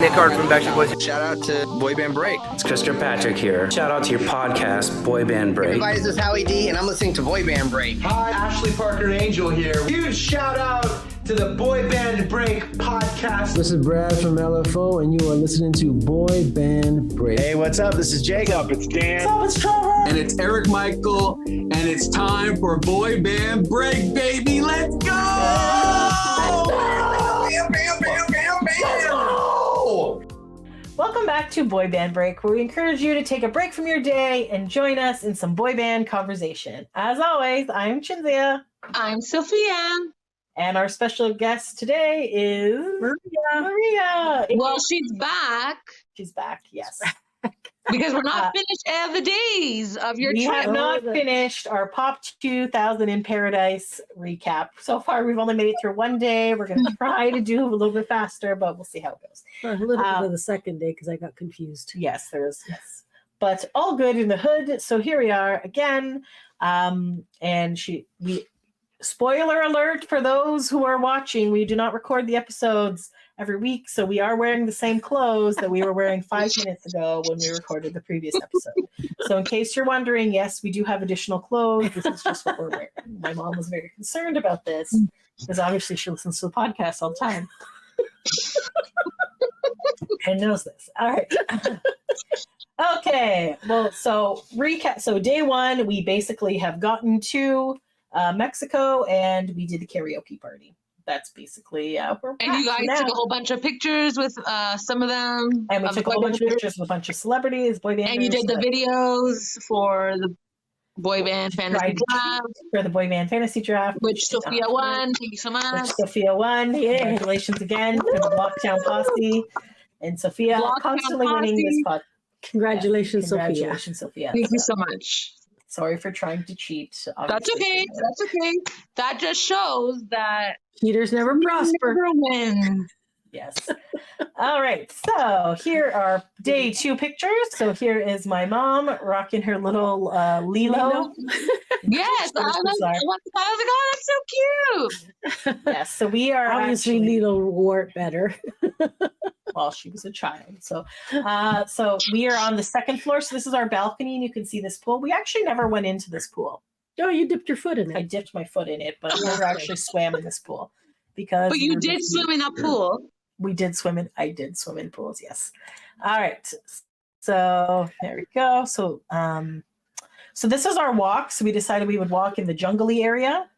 Nick Hart from Backstreet Boys. Shout out to Boy Band Break. It's Chris Kirkpatrick here. Shout out to your podcast, Boy Band Break. Everybody, this is Howie D, and I'm listening to Boy Band Break. Hi, Ashley Parker Angel here. Huge shout out to the Boy Band Break podcast. This is Brad from LFO, and you are listening to Boy Band Break. Hey, what's up? This is Jacob. It's Dan. What's up? It's Trevor. And it's Eric Michael, and it's time for Boy Band Break, baby. Let's go! Bam, bam, bam, bam, bam. Welcome back to Boy Band Break, where we encourage you to take a break from your day and join us in some boy band conversation. As always, I'm Chinzia. I'm Sophia. And our special guest today is Maria. Well, she's back. She's back, yes. Because we're not finished at the days of your We trip. have not finished our Pop 2000 in Paradise recap. So far, we've only made it through one day. We're going to try to do a little bit faster, but we'll see how it goes. A little bit of the second day because I got confused. Yes, there is. Yes. But all good in the hood. So here we are again. And spoiler alert for those who are watching, we do not record the episodes every week. So we are wearing the same clothes that we were wearing 5 minutes ago when we recorded the previous episode. So in case you're wondering, yes, we do have additional clothes. This is just what we're wearing. My mom was very concerned about this because obviously she listens to the podcast all the time. And knows this. All right. Okay. Well, so recap. So day one, we basically have gotten to Mexico and we did the karaoke party. That's basically where And you guys took a whole bunch of pictures with some of them. And we took a whole bunch of pictures with a bunch of celebrities, boy band. And you did the videos for the Boy Band Fantasy Draft. For the Boy Band Fantasy Draft. Which Sophia won. Thank you so much. Which Sophia won. Yeah. Congratulations again for the Lockdown Posse. And Sophia constantly winning this podcast. Congratulations, Sophia. Thank you so much. Sorry for trying to cheat. That's okay. That's okay. That just shows that cheaters never prosper. Never win. Yes. All right. So here are day 2 pictures. So here is my mom rocking her little Lilo. Yes. I was like, oh, that's so cute. Yes. So we are obviously Lilo wore it better. Well, she was a child. So we are on the second floor. So this is our balcony, and you can see this pool. We actually never went into this pool. Oh, you dipped your foot in it. I dipped my foot in it, but I never actually swam in this pool because. But you did swim in a pool. We did swim in. I did swim in pools. Yes. All right. So there we go. So so this is our walk. So we decided we would walk in the jungly area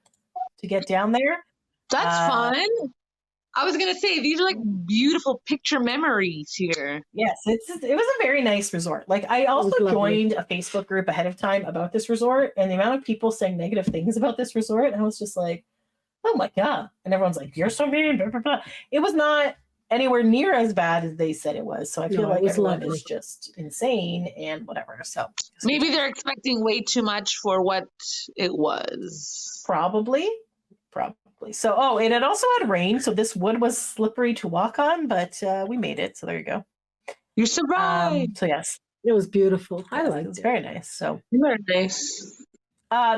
to get down there. That's fun. I was gonna say these are like beautiful picture memories here. Yes, it was a very nice resort. Like I also joined a Facebook group ahead of time about this resort, and the amount of people saying negative things about this resort, I was just like, oh my god! And everyone's like, you're so mean. Blah, blah, blah. It was not anywhere near as bad as they said it was. So I feel like everyone is just insane and whatever. So maybe they're expecting way too much for what it was. Probably. So, it had also had rain, so this wood was slippery to walk on, but we made it. So there you go. You survived. So yes, it was beautiful. I liked it. It was very nice. So very nice.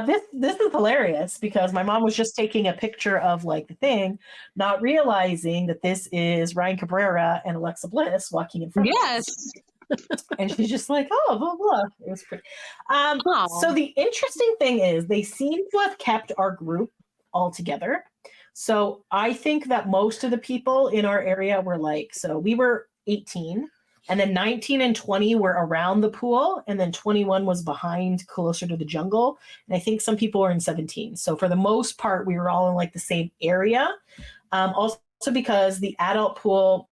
This is hilarious because my mom was just taking a picture of like the thing, not realizing that this is Ryan Cabrera and Alexa Bliss walking in front of us. And she's just like, oh, blah, blah. It was pretty. So the interesting thing is they seem to have kept our group all together. So I think that most of the people in our area were like, so we were 18 and then 19 and 20 were around the pool and then 21 was behind closer to the jungle. And I think some people were in 17. So for the most part, we were all in like the same area. Also because the adult pool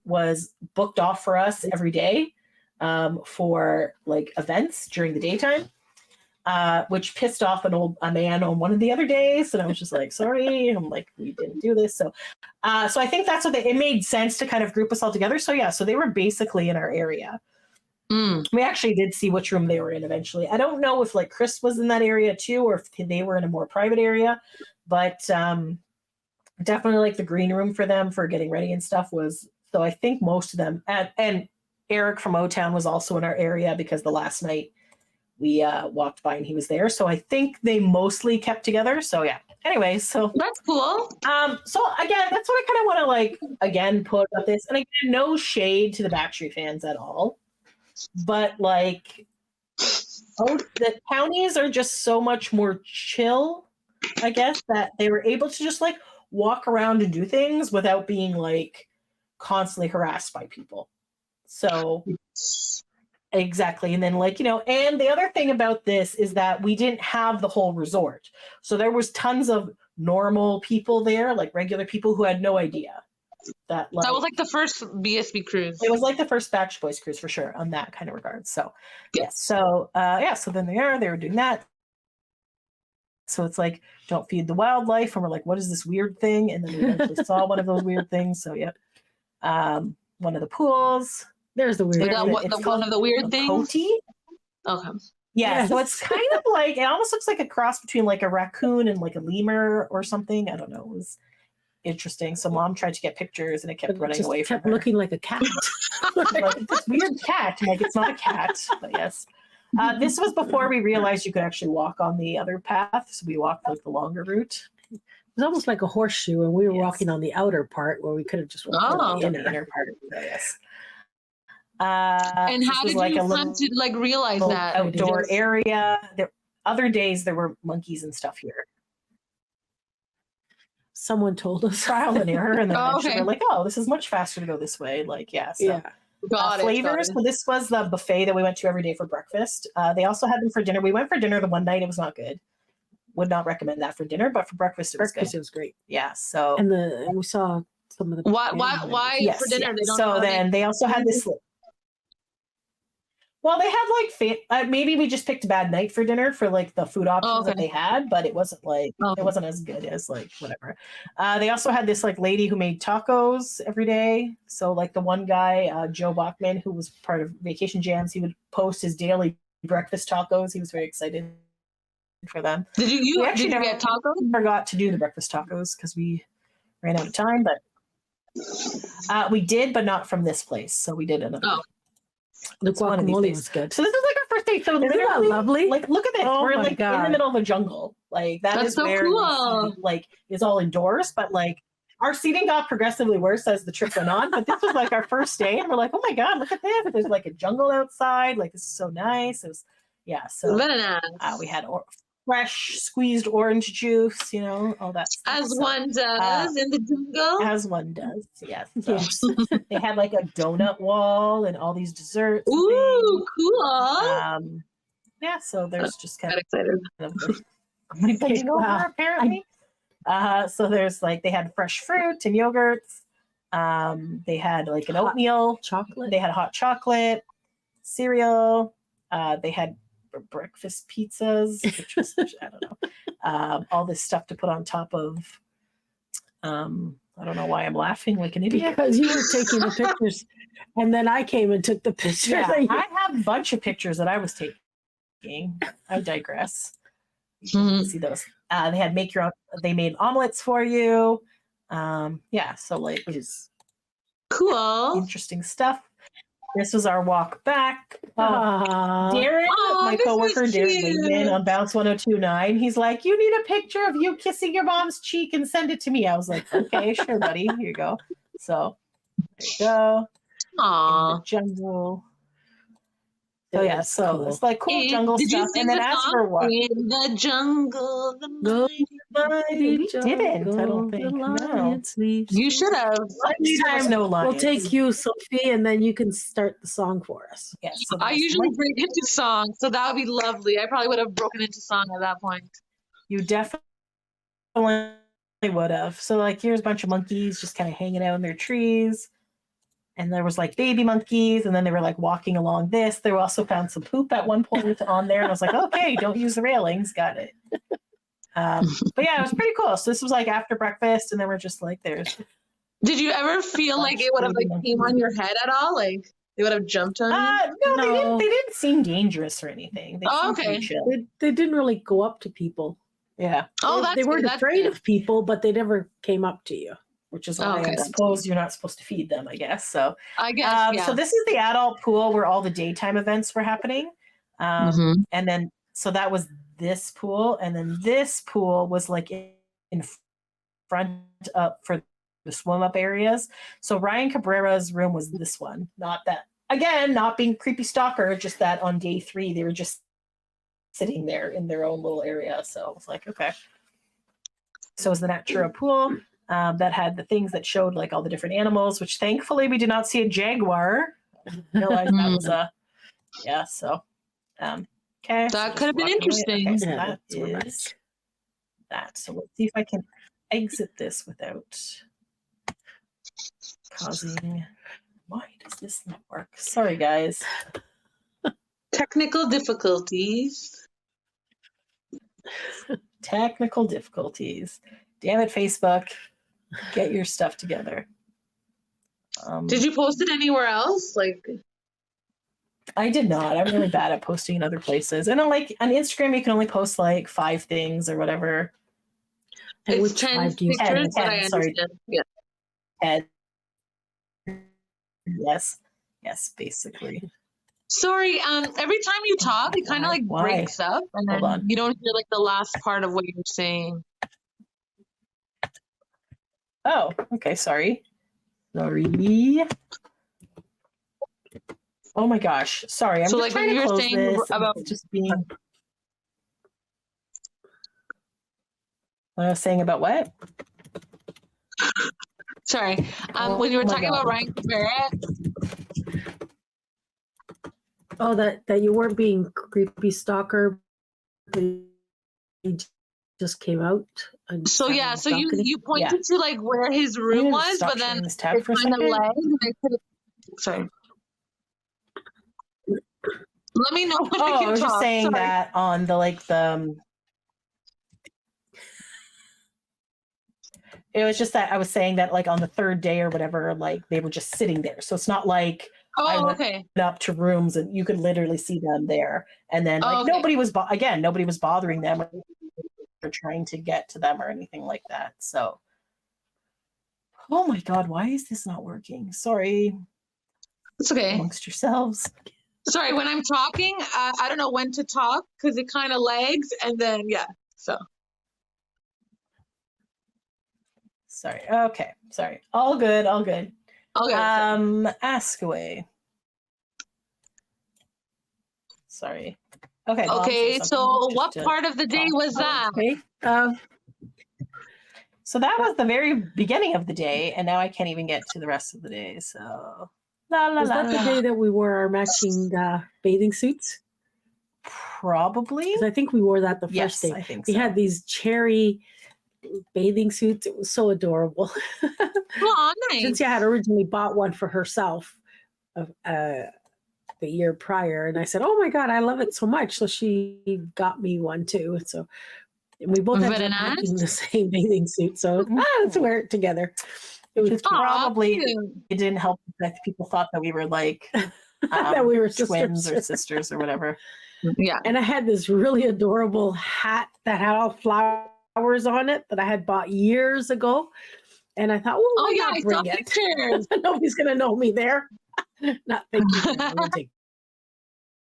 was booked off for us every day for like events during the daytime. Which pissed off a man on one of the other days. And I was just like, sorry. And I'm like, we didn't do this. So I think that's what it made sense to kind of group us all together. So yeah, so they were basically in our area. We actually did see which room they were in eventually. I don't know if like Chris was in that area too, or if they were in a more private area, but definitely like the green room for them for getting ready and stuff was, so I think most of them, and Eric from O-Town was also in our area because the last night we walked by and he was there. So I think they mostly kept together. So yeah. anyway, so That's cool. so again, that's what I kind of want to like again put about this. And again, no shade to the Backstreet fans at all, but like, the counties are just so much more chill, I guess, that they were able to just like walk around and do things without being like constantly harassed by people. So exactly. And then like, and the other thing about this is that we didn't have the whole resort. So there was tons of normal people there, like regular people who had no idea that like, That was like the first BSB cruise. it was like the first Backstreet Boys cruise for sure on that kind of regard. So Yes. so so then they were doing that. So it's like, don't feed the wildlife. And we're like, what is this weird thing? And then we eventually saw one of those weird things. So yep. One of the pools. There's the weird. Like thing. one of the weird things. Coati. Okay. Yeah, so Yes. it's kind of like, it almost looks like a cross between like a raccoon and like a lemur or something. I don't know. It was interesting. So mom tried to get pictures and it kept It running just away from kept her. looking like a cat. Like this weird cat. I'm like, it's not a cat, but yes. This was before we realized you could actually walk on the other path. So we walked like the longer route. It was almost like a horseshoe, and we were Yes. walking on the outer part where we could have just walked Oh. on the In the inner. inner part. So yes. And This how was did like you a come little to like realize that? outdoor area? Other days there were monkeys and stuff here. Someone told us. Trial and error, and then Oh, eventually okay. we're like, oh, this is much faster to go this way. Like, yeah. So. Yeah. Got it. Flavors. So this was the buffet that we went to every day for breakfast. They also had them for dinner. We went for dinner the one night. It was not good. Would not recommend that for dinner, but for breakfast it was Breakfast, good. it was great. Yeah. So And we saw some of the. Why yes, for dinner? yeah. They don't So have then they also had this. Well, they had like maybe we just picked a bad night for dinner for like the food options that okay. they had, but it wasn't like Okay. it wasn't as good as like whatever. They also had this like lady who made tacos every day. So like the one guy, Joe Bachman, who was part of Vacation Jams, he would post his daily breakfast tacos. He was very excited for them. Did you We actually did you never get tacos? forgot to do the breakfast tacos because we ran out of time, but we did, but not from this place. So we did another. Oh. The It's one of these guacamole days. was good. So this is like our first date. So Isn't that literally, lovely? like, look at this. Oh We're my like in the God. middle of a jungle. Like that That's is so where cool. like is all indoors. But like our seating got progressively worse as the trip went on. But this was like our first day, and we're like, oh my God, look at this. There's like a jungle outside. Like this is so nice. It was, yeah. So Very nice. we had fresh squeezed orange juice. All that stuff. As So, one does in the jungle. as one does. Yes. So Yes. they had like a donut wall and all these desserts. and Ooh, things. cool. Yeah, so there's just kind Got excited. of communicating over Wow. apparently. So there's like they had fresh fruit and yogurts. They had like an Hot oatmeal. Chocolate. They had hot chocolate, cereal. They had breakfast pizzas, which was I don't know. All this stuff to put on top of. I don't know why I'm laughing like an idiot. Because you were taking the pictures, and then I came and took the pictures. Yeah, I have a bunch of pictures that I was taking. I digress. You can Mhm. see those. They had they made omelets for you. Yeah, so like Cool. interesting stuff. This was our walk back. Aw. Darren, Aw, my this was coworker Darren cute. Wayman on Bounce 1029, he's like, you need a picture of you kissing your mom's cheek and send it to me. I was like, okay, sure, buddy. Here you go. So there you go. In Aw. the jungle. So That yeah, is so cool. it's like cool Hey, jungle did you stuff. sing And then the as song? for what In the jungle, the Go mighty- we didn't, I don't think. No. You should have. Next time, no lions. We'll take you, Sophie, and then you can start the song for us. Yes, so I that's usually what break into song, so that would be lovely. I probably would have broken into song at that point. you definitely would have. So like here's a bunch of monkeys just kind of hanging out in their trees. And there was like baby monkeys, and then they were like walking along this. They also found some poop at one point on there, and I was like, okay, don't use the railings. Got it. But yeah, it was pretty cool. So this was like after breakfast, and then we're just like, there's Did you ever feel like it would have like came on your head at all? Like they would have jumped on you? no, They, No. didn't, they didn't seem dangerous or anything. They Oh, seemed pretty okay. chill. They didn't really go up to people. Yeah, Oh, they, that's they weren't good. That's afraid good. of people, but they never came up to you. which is why Okay. I suppose you're not supposed to feed them, I guess. So, I guess. Yeah. so this is the adult pool where all the daytime events were happening. Mhm. And then, so that was this pool. And then this pool was like in front up for the swim up areas. So Ryan Cabrera's room was this one, not that. Again, not being creepy stalker, just that on day 3 they were just sitting there in their own little area. So I was like, okay. So it was the Natura pool that had the things that showed like all the different animals, which thankfully we did not see a jaguar. I realized that was yeah. So okay, That could have been interesting. Okay, so Yeah, that that's what is that. So let's see if I can exit this without causing. Why does this not work? Sorry, guys. Technical difficulties. Technical difficulties. Damn it, Facebook. Get your stuff together. Did you post it anywhere else? Like, I did not. I'm really bad at posting in other places. And like on Instagram, you can only post like 5 things or whatever. And it's which 10 five do you pictures, but 10, I sorry. understand. Yeah. And yes, basically. Sorry, every time you talk, it kind of like Why? breaks up, and Hold then on. you don't hear like the last part of what you're saying. Oh, okay. Sorry. Oh my gosh. Sorry. I'm So, just like, trying when to you're close saying this. about- It's just being. What I was saying about what? Sorry, Oh when you were my talking God. about Ryan Cabrera, Oh, that you weren't being creepy stalker, but he just came out. And so yeah, so you stalking. you pointed to like where his room was, but then this tab it for a kind of second. lagged. And I couldn't. Sorry. Let me know when Oh, I I can was just talk. saying Sorry. that on the like the. It was just that I was saying that like on the 3rd day or whatever, like they were just sitting there. So it's not like I Oh, went okay. up to rooms and you could literally see them there. And then like Oh, okay. nobody was bothering them or trying to get to them or anything like that. So, oh my God, why is this not working? Sorry, It's okay. amongst yourselves. Sorry, when I'm talking, I don't know when to talk because it kind of lags, and then yeah. So Sorry. Okay. Sorry. All good. All good. okay. Ask away. Sorry. Okay. Mom, Okay, say so something what just to part of the day talk. was that? Okay. So that was the very beginning of the day, and now I can't even get to the rest of the day. So la la Was la that the la. day that we wore our matching bathing suits? Probably. 'Cause I think we wore that the first Yes, day. I think We so. had these cherry bathing suits. It was so adorable. Oh, nice. Cynthia had originally bought one for herself the year prior, and I said, "Oh my God, I love it so much!" So she got me one too. So we both ended Very up having nice. the same bathing suit. So let's wear it together. It was Just Aw, probably cute. it didn't help that people thought that we were like that we were twins or sisters. sisters or whatever. Yeah. And I had this really adorable hat that had all flowers on it that I had bought years ago. And I thought, Oh why yeah, not I saw bring it? pictures. Nobody's going to know me there. Not thinking that I'm going to take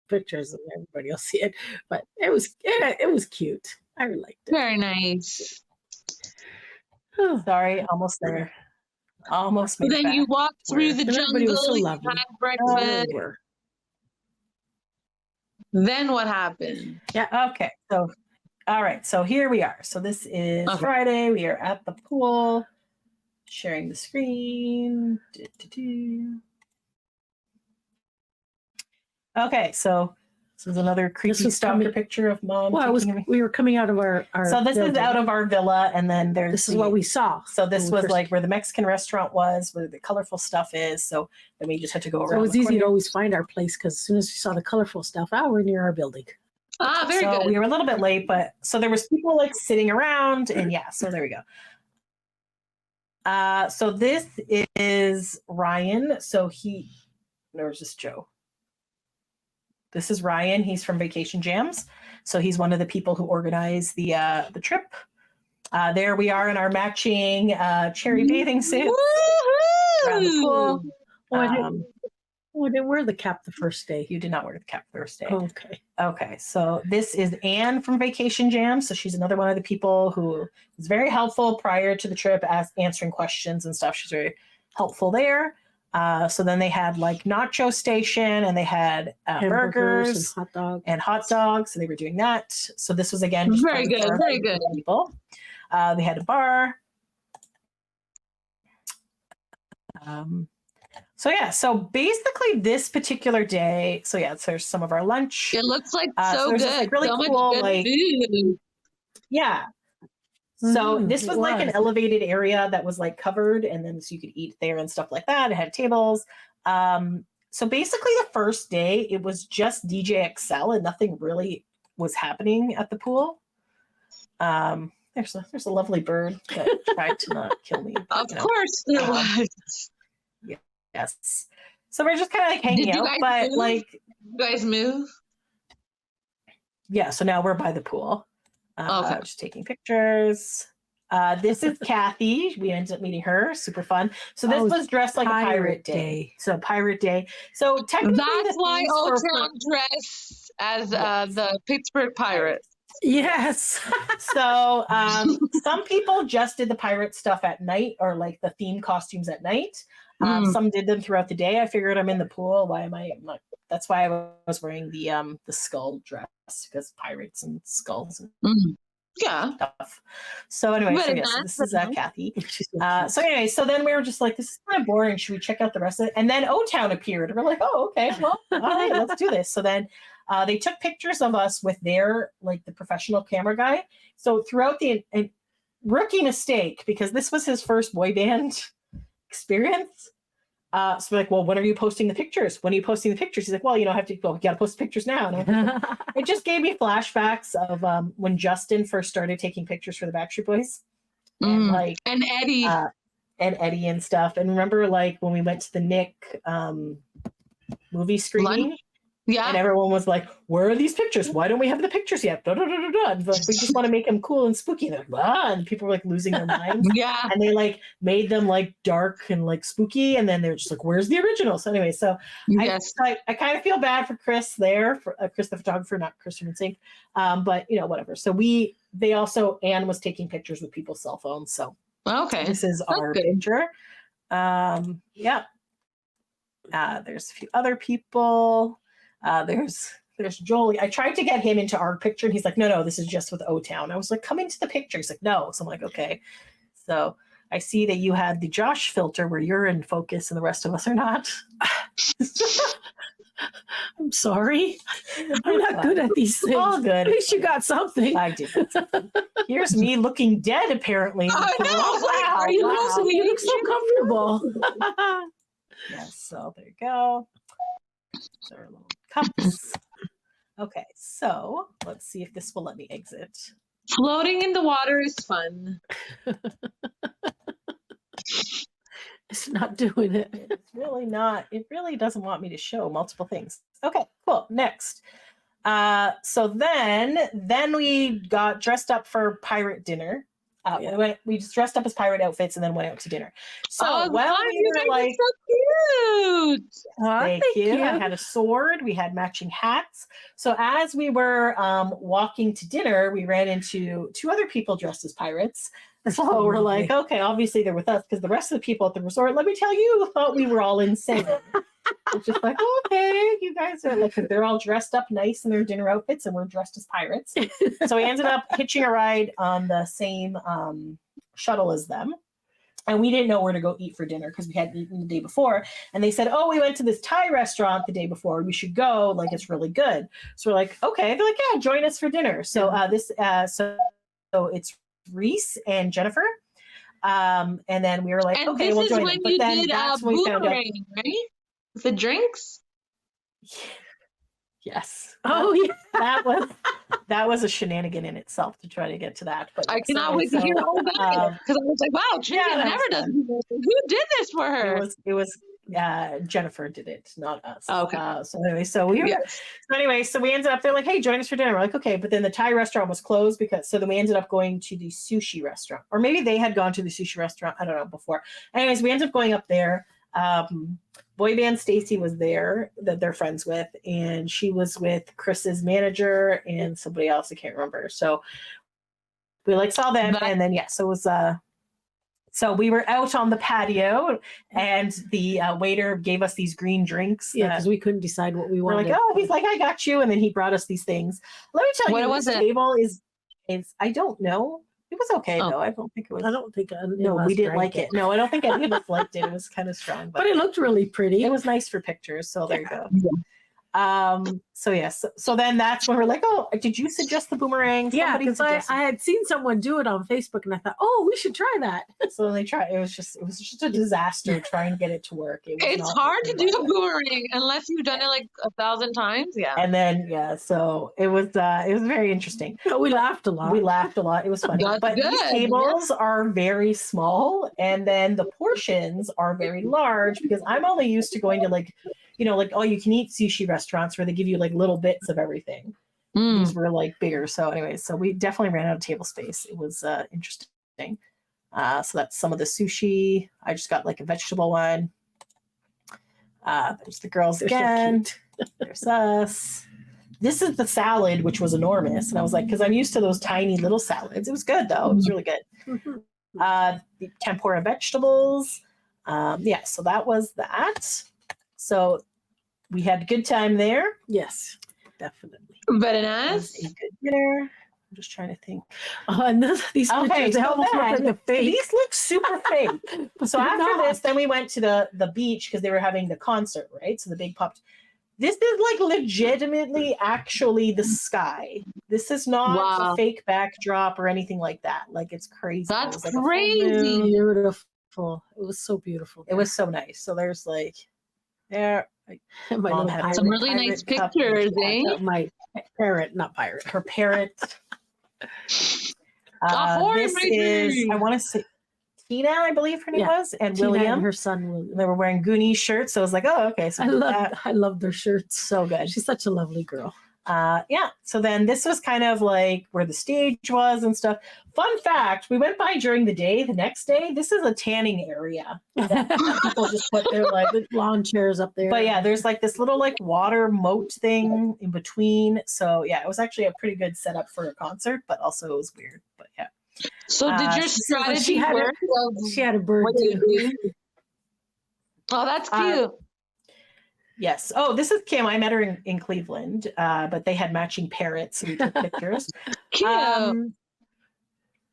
pictures and everybody will see it. But it was cute. I liked it. Very nice. Sorry, almost there. Almost So made then it you back. walked through the And everybody was so jungle, you lovely. had They really breakfast. were. Then what happened? Okay, so all right, so here we are. So this is Okay. Friday. We are at the pool, sharing the screen. Okay, so this is another creepy was stalker coming- picture of mom. Well, taking we were coming out of our so this is building. out of our villa, and then there's This is what we saw. So this when we was first- like where the Mexican restaurant was, where the colorful stuff is. So then we just had to go around. So it was the easy to corner. always find our place because as soon as we saw the colorful stuff, we're near our building. Ah, very So good. we were a little bit late, but so there was people like sitting around, and yeah, so there we go. So this is Ryan. So or is this Joe? This is Ryan. He's from Vacation Jams. So he's one of the people who organized the trip. There we are in our matching cherry bathing suits around the pool. Oh, I didn't- Oh, I didn't wear the cap the first day. You did not wear the cap first day. Okay. Okay, so this is Anne from Vacation Jam. So she's another one of the people who was very helpful prior to the trip, answering questions and stuff. She's very helpful there. So then they had like nacho station, and they had burgers and hot dogs. So they were doing that. So this was again just Very good, very good. people. They had a bar. So yeah, so basically this particular day, so yeah, so there's some of our lunch. It looks like so so there's good. this, like, really so cool, much good like food. yeah. So this was it like an was. elevated area that was like covered, and then so you could eat there and stuff like that. It had tables. So basically the first day it was just DJ XL and nothing really was happening at the pool. There's a lovely bird that tried to not kill me. Of course there was. Yes. So we're just kind of like hanging Did you out, guys but move? like You guys move? yeah. So now we're by the pool. Okay. Just taking pictures. This is Kathy. We ended up meeting her. Super fun. So this was dressed like a pirate day. So pirate day. So technically, That's why these Old were Town dress as the Pittsburgh Pirates. Yes. So some people just did the pirate stuff at night, or like the theme costumes at night. Some did them throughout the day. I figured I'm in the pool. Why am I not? That's why I was wearing the skull dress, because pirates and skulls and Yeah. stuff. So anyway, so Very yes, nice. this is Kathy. She's So anyway, so then we were just like, this is kind of boring. Should we check out the rest of it? And then O-Town appeared. We're like, oh, okay, well, all right, let's do this. So then they took pictures of us with their, like, the professional camera guy. So throughout the rookie mistake, because this was his first boy band experience. So we're like, well, when are you posting the pictures? When are you posting the pictures? He's like, well, you know, you got to post the pictures now. And it just gave me flashbacks of when Justin first started taking pictures for the Backstreet Boys, and like and Eddie and stuff. And remember, like when we went to the Nick movie screening, yeah, and everyone was like, "Where are these pictures? Why don't we have the pictures yet?" Da, da, da, da, da. And like, we just want to make them cool and spooky. And, they're like, and people were like losing their minds. yeah, And they like made them like dark and like spooky, and then they're just like, "Where's the original?" So anyway, so yes. I kind of feel bad for Chris there, for Chris the photographer, not Chris from NSYNC, but you know, whatever. So they also, Anne was taking pictures with people's cell phones. So Okay. this is our good. picture. Yeah. There's a few other people. There's Jolie. I tried to get him into our picture, and he's like, no, this is just with O-Town. I was like, come into the picture. He's like, no. So I'm like, okay. So I see that you had the Josh filter where you're in focus and the rest of us are not. I'm sorry. I'm not good at these things. All good. At least you got something. I did. Here's me looking dead, apparently. I know. Wow, Are you wow. losing You look so comfortable. Yes, so there you go. These are little cups. Okay, so let's see if this will let me exit. Floating in the water is fun. It's not doing it. It's really not. It really doesn't want me to show multiple things. Okay, cool. Next. So then we got dressed up for pirate dinner. We just dressed up as pirate outfits and then went out to dinner. So Oh, while God, we you were guys like, are so cute. thank you. I had a sword. We had matching hats. So as we were walking to dinner, we ran into two other people dressed as pirates. So we're like, okay, obviously they're with us, because the rest of the people at the resort, let me tell you, thought we were all insane. It's just like, okay, you guys are like, they're all dressed up nice in their dinner outfits, and we're dressed as pirates. So we ended up hitching a ride on the same shuttle as them. And we didn't know where to go eat for dinner because we hadn't eaten the day before. And they said, oh, we went to this Thai restaurant the day before. We should go. Like, it's really good. So we're like, okay. They're like, yeah, join us for dinner. So so it's Reese and Jennifer. And then we were like, And okay, this we'll is join when them. But you then did that's when we found out. boomerang, right? With the drinks? Yes. Oh, yeah. That was a shenanigan in itself to try to get to that. But I cannot wait to hear all about it. Because I was like, wow, Trinity yeah, never does this. Who did this for her? It was Jennifer did it, not us. Okay. So anyway, so we ended up, they're like, hey, join us for dinner. We're like, okay, but then the Thai restaurant was closed, so then we ended up going to the sushi restaurant, or maybe they had gone to the sushi restaurant, I don't know, before. Anyways, we ended up going up there. Boy band Stacy was there that they're friends with, and she was with Chris's manager and somebody else I can't remember. So we like saw them, and then so it was so we were out on the patio, and the waiter gave us these green drinks. Yeah, because we couldn't decide what we we're wanted. like, oh, he's like, I got you, and then he brought us these things. Let me tell you, What was this it? table is I don't know. It was okay though. I don't think it was. I don't think No, we didn't like it. No, I don't think any of us liked it. It was kind of strong, But it looked really pretty. it was nice for pictures. So there you go. So yes. So then that's when we're like, oh, did you suggest the boomerang? Yeah, Somebody because I suggested. had seen someone do it on Facebook, and I thought, oh, we should try that. So they tried. It was just a disaster trying to get it to work. It was It's not hard to working do a well. boomerang unless you've done it like 1,000 times. Yeah. And then so it was very interesting. But we laughed a lot. We laughed a lot. It was funny. That's But these good. tables are very small, and then the portions are very large because I'm only used to going to like all you can eat sushi restaurants where they give you like little bits of everything. Mm. These were like bigger. So anyways, so we definitely ran out of table space. It was interesting. So that's some of the sushi. I just got like a vegetable one. There's the girls They're so again. cute. There's us. This is the salad, which was enormous. And I was like, because I'm used to those tiny little salads. It was good though. It was really good. The tempura vegetables. So that was that. So we had a good time there. Yes, definitely. Very It was nice. a good dinner. I'm just trying to think. And these Okay, pictures, they so almost look like then a fake. these look super fake. So They're after not. this, then we went to the beach because they were having the concert, right? So the big pop. This is like legitimately actually the sky. This is not Wow. a fake backdrop or anything like that. Like it's crazy. That's It was like a full crazy. moon. Beautiful. It was so beautiful. It was so nice. So there's like there. my Mom little had pirate. Some really nice pirate cup pictures, and eh? My parrot, not pirate. her parrot. Ahoy, This matey! is I want to say Tina, I believe her name Yeah. was, and Tina William. and her son William. They were wearing Goonies shirts, so I was like, oh, okay. So I love their shirts. so good. She's such a lovely girl. So then this was kind of like where the stage was and stuff. Fun fact, we went by during the day. The next day, this is a tanning area that people just put their like Lawn chairs up there. but yeah, there's like this little like water moat thing in between. So yeah, it was actually a pretty good setup for a concert, but also it was weird. But yeah. So did your so strategy she had work? she had a bird What do you too. do? Oh, that's Uh, cute. Yes. Oh, this is Kim. I met her in Cleveland, but they had matching parrots, so we took pictures. Cute.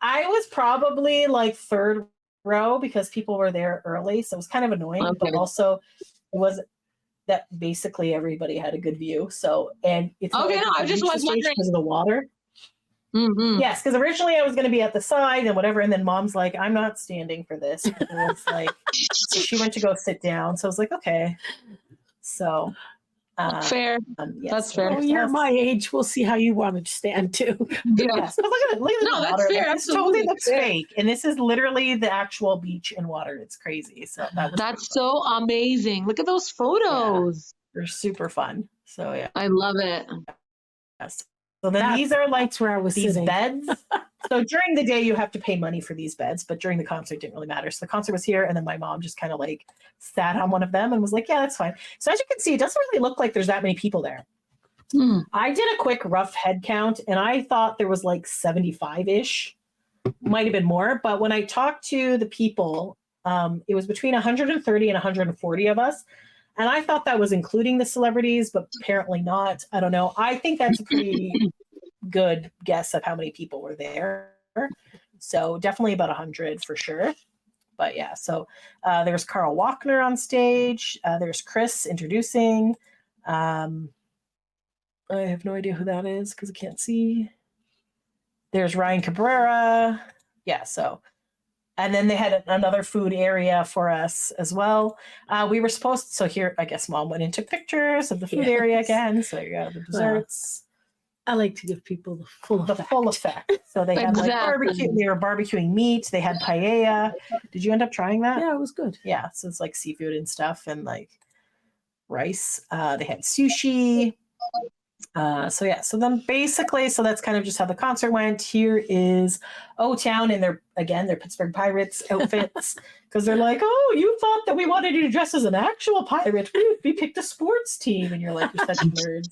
I was probably like third row because people were there early, so it was kind of annoying. But Okay. also, it was that basically everybody had a good view. So, and it's not Okay, like no, you I can just reach the was stage wondering. because of the water. Mhm. Yes, because originally I was going to be at the side and whatever, and then Mom's like, "I'm not standing for this." And it was like, so she went to go sit down. So I was like, "Okay." So, Fair. yes, That's so fair. Oh, there's you're us. my age. We'll see how you want to stand too. Yeah. Yes, but look at it. Look at No, the that's water. fair, Like, this totally absolutely looks fair. fake, and this is literally the actual beach and water. It's crazy. So that was That's so amazing. Look at those photos. they're super fun. So yeah. I love it. Yes. So then these are like That's where I was these sitting. beds. So during the day you have to pay money for these beds, but during the concert it didn't really matter. So the concert was here, and then my mom just kind of like sat on one of them and was like, "Yeah, that's fine." So as you can see, it doesn't really look like there's that many people there. Hmm. I did a quick rough head count, and I thought there was like 75-ish, might have been more. But when I talked to the people, it was between 130 and 140 of us. And I thought that was including the celebrities, but apparently not. I don't know. I think that's a pretty good guess of how many people were there. So definitely about 100 for sure. But yeah, so there's Carl Walkner on stage. There's Chris introducing. I have no idea who that is because I can't see. There's Ryan Cabrera. Yeah, so. And then they had another food area for us as well. We were supposed so here, I guess Mom went and took pictures of the food area again. So you got the desserts. I like to give people the full The effect. full effect. So they had like Exactly. barbecue. They were barbecuing meat. They had paella. Did you end up trying that? Yeah, it was good. Yeah. So it's like seafood and stuff and like rice. They had sushi. So then basically, so that's kind of just how the concert went. Here is O-Town in their Pittsburgh Pirates outfits, because they're like, oh, you thought that we wanted you to dress as an actual pirate. We picked a sports team, and you're like, you're such nerds.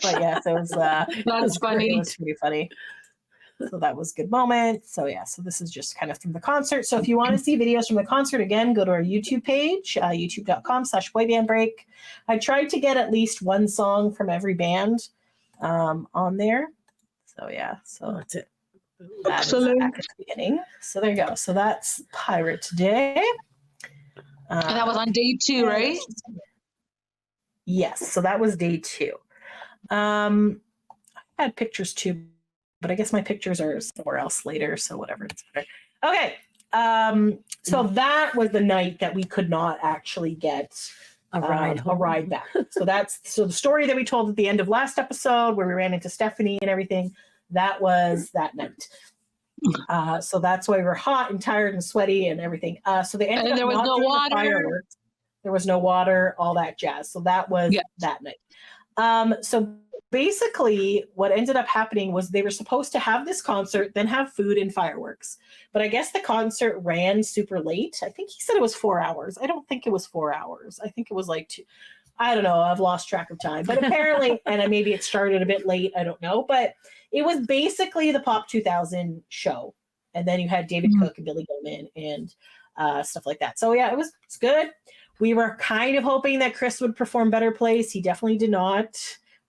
But yeah, so it was That's funny. It was pretty funny. So that was a good moment. So yeah, so this is just kind of from the concert. So if you want to see videos from the concert, again, go to our YouTube page, youtube.com/boybandbreak. I tried to get at least one song from every band on there. So yeah, so That's it. that is back at the beginning. So there you go. So that's Pirate Day. And that was on day 2, right? Yes. So that was day 2. I had pictures too, but I guess my pictures are somewhere else later. So whatever. It's better. Okay. So that was the night that we could not actually get A ride back. So the story that we told at the end of last episode, where we ran into Stephanie and everything, that was that night. So that's why we were hot and tired and sweaty and everything. So they ended And up there was not no doing the water. fireworks. There was no water, all that jazz. So that was that night. So basically what ended up happening was they were supposed to have this concert, then have food and fireworks. But I guess the concert ran super late. I think he said it was 4 hours. I don't think it was 4 hours. I think it was like 2. I don't know. I've lost track of time. But apparently, and maybe it started a bit late. I don't know. But it was basically the Pop 2000 show. And then you had David Cook and Billy Gilman and stuff like that. So yeah, it's good. We were kind of hoping that Chris would perform Better Place. He definitely did not,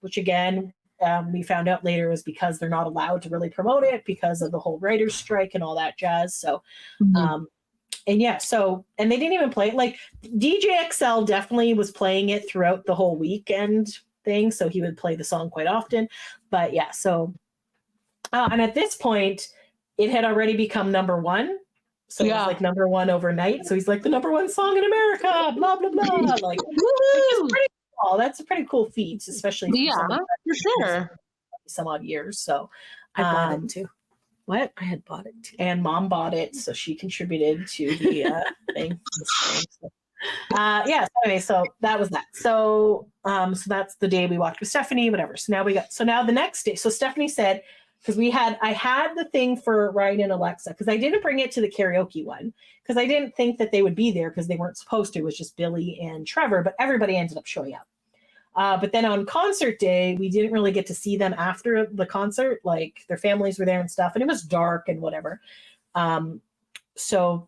which again, we found out later is because they're not allowed to really promote it because of the whole writer's strike and all that jazz. So, and they didn't even play it. Like DJ XL definitely was playing it throughout the whole weekend thing. So he would play the song quite often. But yeah, so, and at this point, it had already become number 1. So it was like number 1 overnight. So he's like the number 1 song in America, blah, blah, blah. Like, which is pretty cool. That's a pretty cool feat, especially for sure. Some odd years. So I bought it too. What? I had bought it too. And Mom bought it, so she contributed to the thing. So, anyway, so that was that. So so that's the day we walked with Stephanie, whatever. So now the next day. So Stephanie said, because I had the thing for Ryan and Alexa, because I didn't bring it to the karaoke one, because I didn't think that they would be there because they weren't supposed to. It was just Billy and Trevor, but everybody ended up showing up. But then on concert day, we didn't really get to see them after the concert. Like their families were there and stuff, and it was dark and whatever. So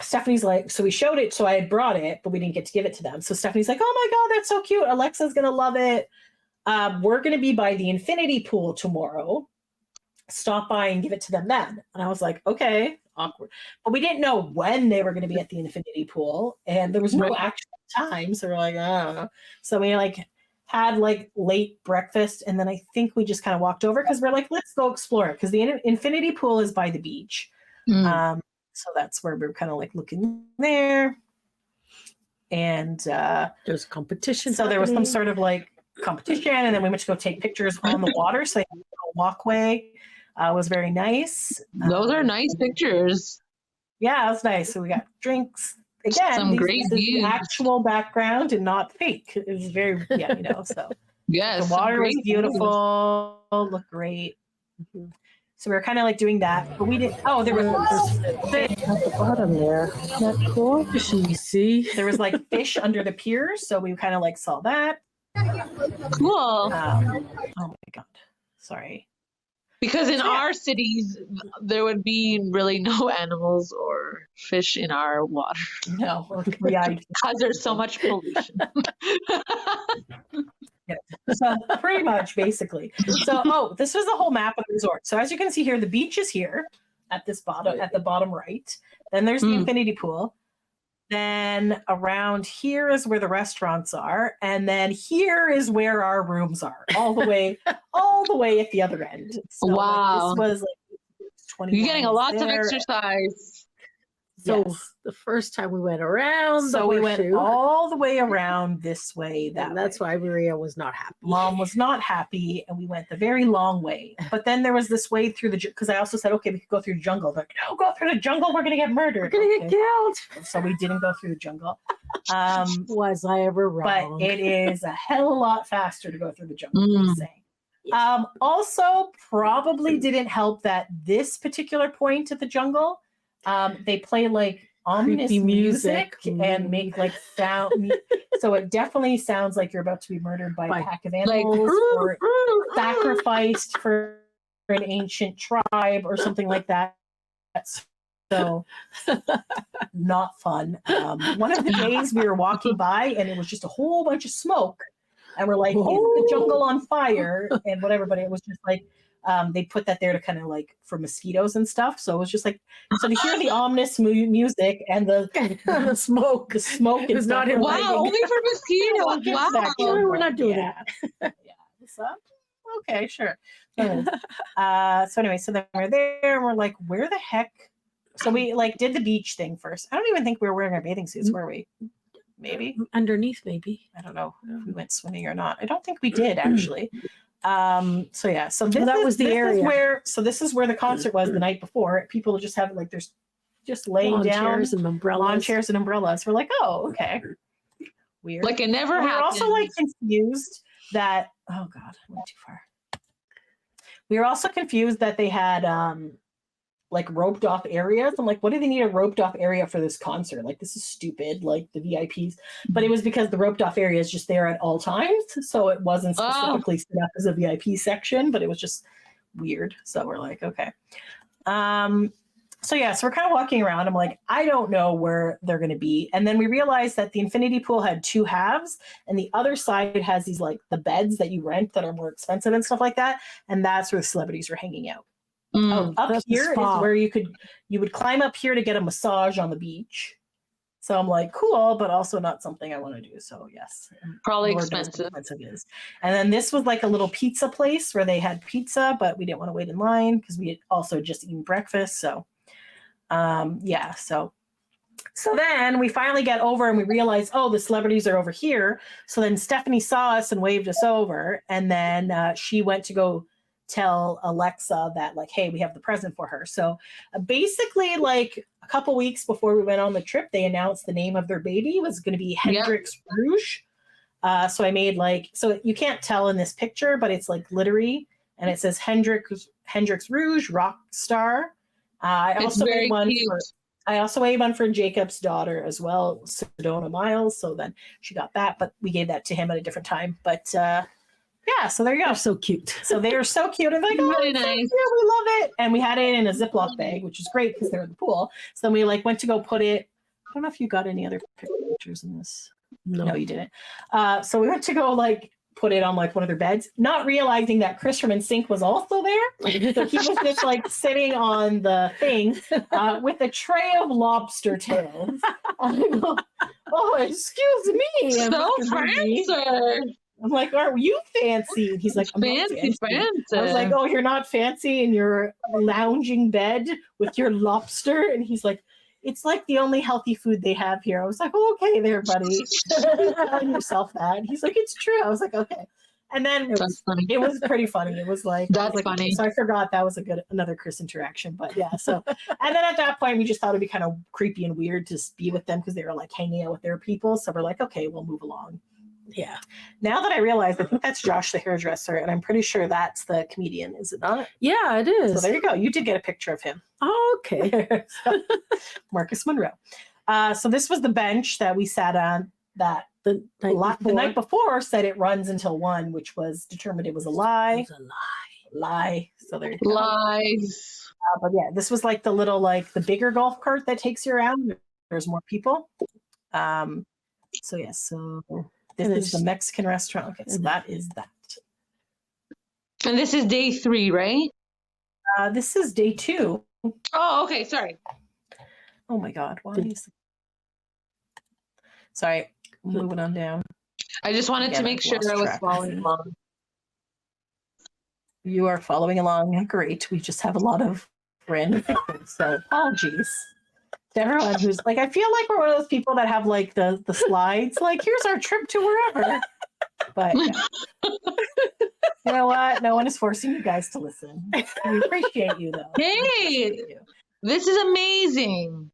Stephanie's like, so we showed it. So I had brought it, but we didn't get to give it to them. So Stephanie's like, oh my God, that's so cute. Alexa's going to love it. We're going to be by the infinity pool tomorrow. Stop by and give it to them then. And I was like, okay, awkward. But we didn't know when they were going to be at the infinity pool, and there was no actual time. So we're like, oh. So we had late breakfast, and then I think we just kind of walked over because we're like, let's go explore it, because the infinity pool is by the beach. So that's where we were kind of looking there. And there's competition. So there was some sort of competition, and then we went to go take pictures on the water. So a walkway was very nice. Those are nice pictures. Yeah, it was nice. So we got drinks. Again, some great views. The actual background and not fake. It was very, so. Yes. The water was beautiful. Looked great. Mm-hmm. So we were kind of doing that, but we didn't. Oh, there was fish at the bottom there. Isn't that cool? You see? There was fish under the pier. So we kind of saw that. Cool. Oh my God. Sorry. Because in our cities, there would be really no animals or fish in our water. No, because there's so much pollution. Yeah. So pretty much, basically. So, this was the whole map of the resort. So as you can see here, the beach is here at the bottom right. Then there's the infinity pool. Then around here is where the restaurants are, and then here is where our rooms are, all the way at the other end. So, wow! This was 20. You're getting lots of exercise. So the first time we went around, so we went all the way around this way. That's why Maria was not happy. Mom was not happy, and we went the very long way. But then there was this way through because I also said, okay, we could go through the jungle. They're like, no, go through the jungle. We're gonna get murdered. We're gonna get killed. So we didn't go through the jungle. Was I ever wrong? But it is a hell of a lot faster to go through the jungle. I'm saying. Also, probably didn't help that this particular point at the jungle, they play like ominous Creepy music music. and make like sound. So it definitely sounds like you're about to be murdered by a pack of animals or sacrificed for an ancient tribe or something like that. So not fun. One of the days we were walking by and it was just a whole bunch of smoke. And we're like, is the jungle on fire and whatever, but it was just like they put that there to kind of like for mosquitoes and stuff. So it was just like, so to hear the ominous music and the smoke and not stuff, Wow, only for mosquitoes. Wow. We're not doing that. yeah. So, okay, sure. So anyway, so then we're there and we're like, where the heck? So we like did the beach thing first. I don't even think we were wearing our bathing suits, were we? Maybe Underneath, maybe. I don't know if we went swimming or not. I don't think we did actually. So yeah, so this that was the area. This is where the concert was the night before. People just have like there's just laying Lawn down chairs and umbrellas. lawn chairs and umbrellas. We're like, oh, okay, weird. Like it never We were happened. also like confused that oh god, I went too far. We were also confused that they had like roped off areas. I'm like, what do they need a roped off area for this concert? Like, this is stupid, like the VIPs. But it was because the roped off area is just there at all times. So it wasn't specifically set up as a VIP section, but it was just weird. So we're like, okay. So yeah, so we're kind of walking around. I'm like, I don't know where they're going to be. And then we realized that the infinity pool had two halves and the other side has these like the beds that you rent that are more expensive and stuff like that. And that's where the celebrities were hanging out. Up That's the here is spa. where you would climb up here to get a massage on the beach. So I'm like, cool, but also not something I want to do. So yes, Probably Lord knows how expensive. expensive it is. And then this was like a little pizza place where they had pizza, but we didn't want to wait in line because we had also just eaten breakfast. So yeah, so then we finally get over and we realize, oh, the celebrities are over here. So then Stephanie saw us and waved us over, and then she went to go tell Alexa that like, hey, we have the present for her. So basically like a couple weeks before we went on the trip, they announced the name of their baby was going to be Hendrix Rouge. So I made like, so you can't tell in this picture, but it's like glittery and it says Hendrix Rouge rock star. I also made one for Jacob's daughter as well, Sedona Miles. So then she got that, but we gave that to him at a different time. But yeah, so there you go. They're so cute. So they are so cute. And like, oh, Really it's so nice. cute. We love it. And we had it in a Ziploc bag, which is great because they're in the pool. So then we like went to go put it. I don't know if you got any other pictures in this. No, you didn't. So we went to go like put it on like one of their beds, not realizing that Chris from NSYNC was also there. So he was just like sitting on the thing with a tray of lobster tails. I go, oh, excuse me. So fancy. I'm like, are you fancy? And he's like, I'm not Fancy. I was like, oh, you're not fancy in your lounging bed with your lobster? And he's like, it's like the only healthy food they have here. I was like, oh, okay there, buddy. Telling yourself that. And he's like, it's true. I was like, okay. And then it was pretty funny. It was like, That's like, funny. So I forgot that was another Chris interaction. But yeah, so and then at that point we just thought it'd be kind of creepy and weird to be with them because they were like hanging out with their people. So we're like, okay, we'll move along. Yeah. Now that I realize, I think that's Josh the hairdresser, and I'm pretty sure that's the comedian, is it not? Yeah, it is. So there you go. You did get a picture of him. Oh, okay. Marcus Monroe. So this was the bench that we sat on that The night before said it runs until 1, which was determined it was a lie. It was a lie. Lie. So there you go. Lies. But yeah, this was like the little, like the bigger golf cart that takes you around. There's more people. So yeah, so this is the Mexican restaurant. Okay, so that is that. And this is day 3, right? This is day 2. Oh, okay. Sorry. Oh my God. Why is Sorry, moving on down. I just wanted to make sure I was following along. You are following along. Great. We just have a lot of random things. So apologies to everyone who's like, I feel like we're one of those people that have like the slides, like, here's our trip to wherever. But yeah. You know what? No one is forcing you guys to listen. We appreciate you though. This is amazing.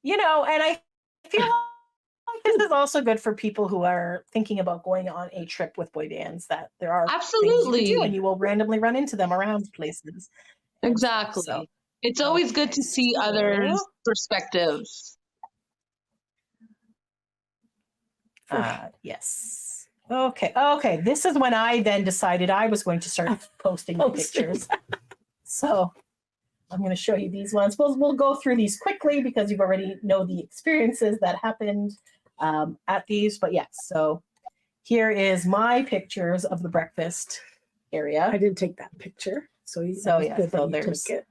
You know, and I feel like this is also good for people who are thinking about going on a trip with boy bands, that there are things you Absolutely. can do and you will randomly run into them around places. and stuff. Exactly. So, It's always good to see others' so, perspectives. yes. Okay. This is when I then decided I was going to start posting my pictures. So I'm going to show you these ones. We'll go through these quickly because you've already know the experiences that happened at these. But yes, so here is my pictures of the breakfast area. I didn't take that picture. So yeah, good so that you there's took it.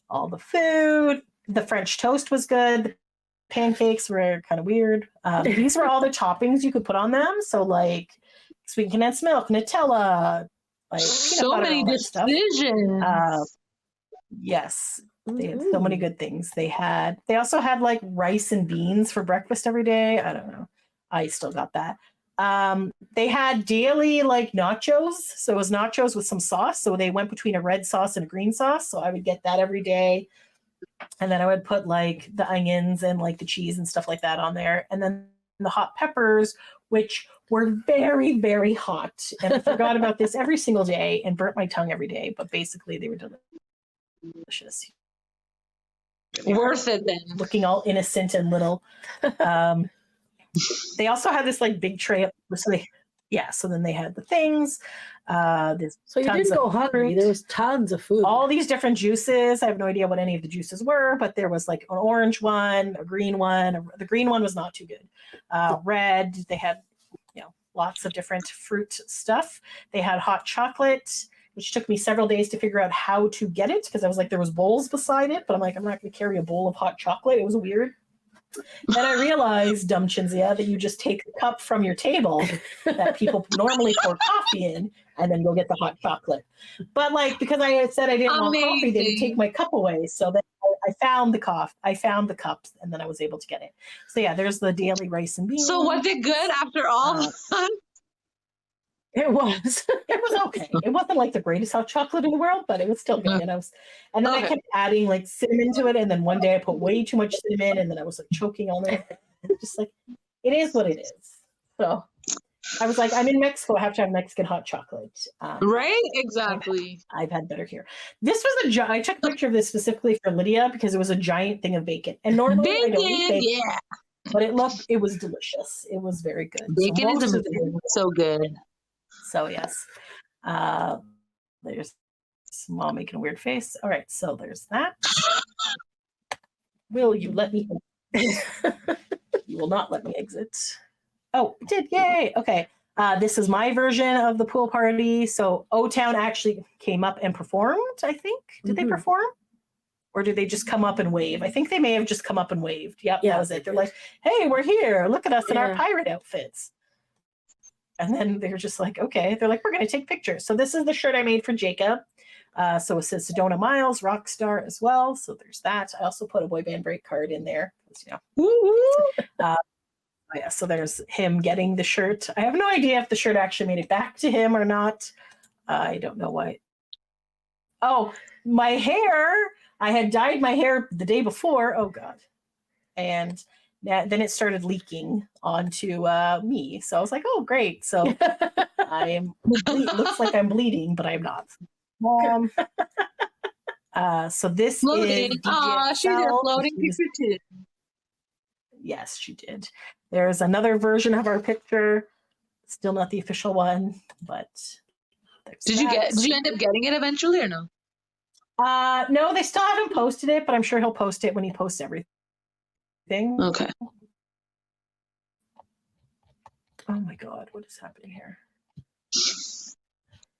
all the food. The French toast was good. The pancakes were kind of weird. These were all the toppings you could put on them. So like sweet condensed milk, Nutella, like So peanut butter, many all that stuff. decisions. Yes, they had so many good things. They also had like rice and beans for breakfast every day. I don't know. I still got that. They had daily like nachos. So it was nachos with some sauce. So they went between a red sauce and a green sauce. So I would get that every day. And then I would put like the onions and like the cheese and stuff like that on there. And then the hot peppers, which were very, very hot. And I forgot about this every single day and burnt my tongue every day. But basically they were delicious. Worth it then. Looking all innocent and little. They also had this like big tray. So then they had the things. So you didn't go hungry. There was tons of food. All these different juices. I have no idea what any of the juices were, but there was like an orange one, a green one. The green one was not too good. Red. They had, lots of different fruit stuff. They had hot chocolate, which took me several days to figure out how to get it because I was like, there was bowls beside it, but I'm like, I'm not going to carry a bowl of hot chocolate. It was weird. Then I realized, dumb Chinzia, that you just take the cup from your table that people normally pour coffee in and then go get the hot chocolate. But like, because I had said I didn't want coffee, they would take my cup away. So then I found the cups and then I was able to get it. So yeah, there's the daily rice and beans. So was it good after all? It was. It was okay. It wasn't like the greatest hot chocolate in the world, but it was still good. And then I kept adding like cinnamon to it. And then one day I put way too much cinnamon and then I was like choking on it. Just like, it is what it is. So I was like, I'm in Mexico. I have to have Mexican hot chocolate. Right? Exactly. I've had better here. This was I took a picture of this specifically for Lydia because it was a giant thing of bacon. And normally I don't eat bacon. Yeah. But it was delicious. It was very good. Bacon is so good. So yes, there's Mom making a weird face. All right, so there's that. Will you let me? You will not let me exit. Oh, it did! Yay! Okay, this is my version of the pool party. So O-Town actually came up and performed. I think did they perform, or did they just come up and wave? I think they may have just come up and waved. Yep, that was it. They're like, "Hey, we're here! Look at us in our pirate outfits." And then they're just like, okay. They're like, we're going to take pictures. So this is the shirt I made for Jacob. So it says Sedona Miles, rock star as well. So there's that. I also put a boy band break card in there. Yeah, so there's him getting the shirt. I have no idea if the shirt actually made it back to him or not. I don't know why. Oh, my hair. I had dyed my hair the day before. Oh, God. And then it started leaking onto me. So I was like, oh, great. So looks like I'm bleeding, but I'm not. So this floating. is she did a floating picture too. Yes, she did. There's another version of our picture. Still not the official one, but did you end up getting it eventually or no? No, they still haven't posted it, but I'm sure he'll post it when he posts everything. Okay. Oh my God, what is happening here?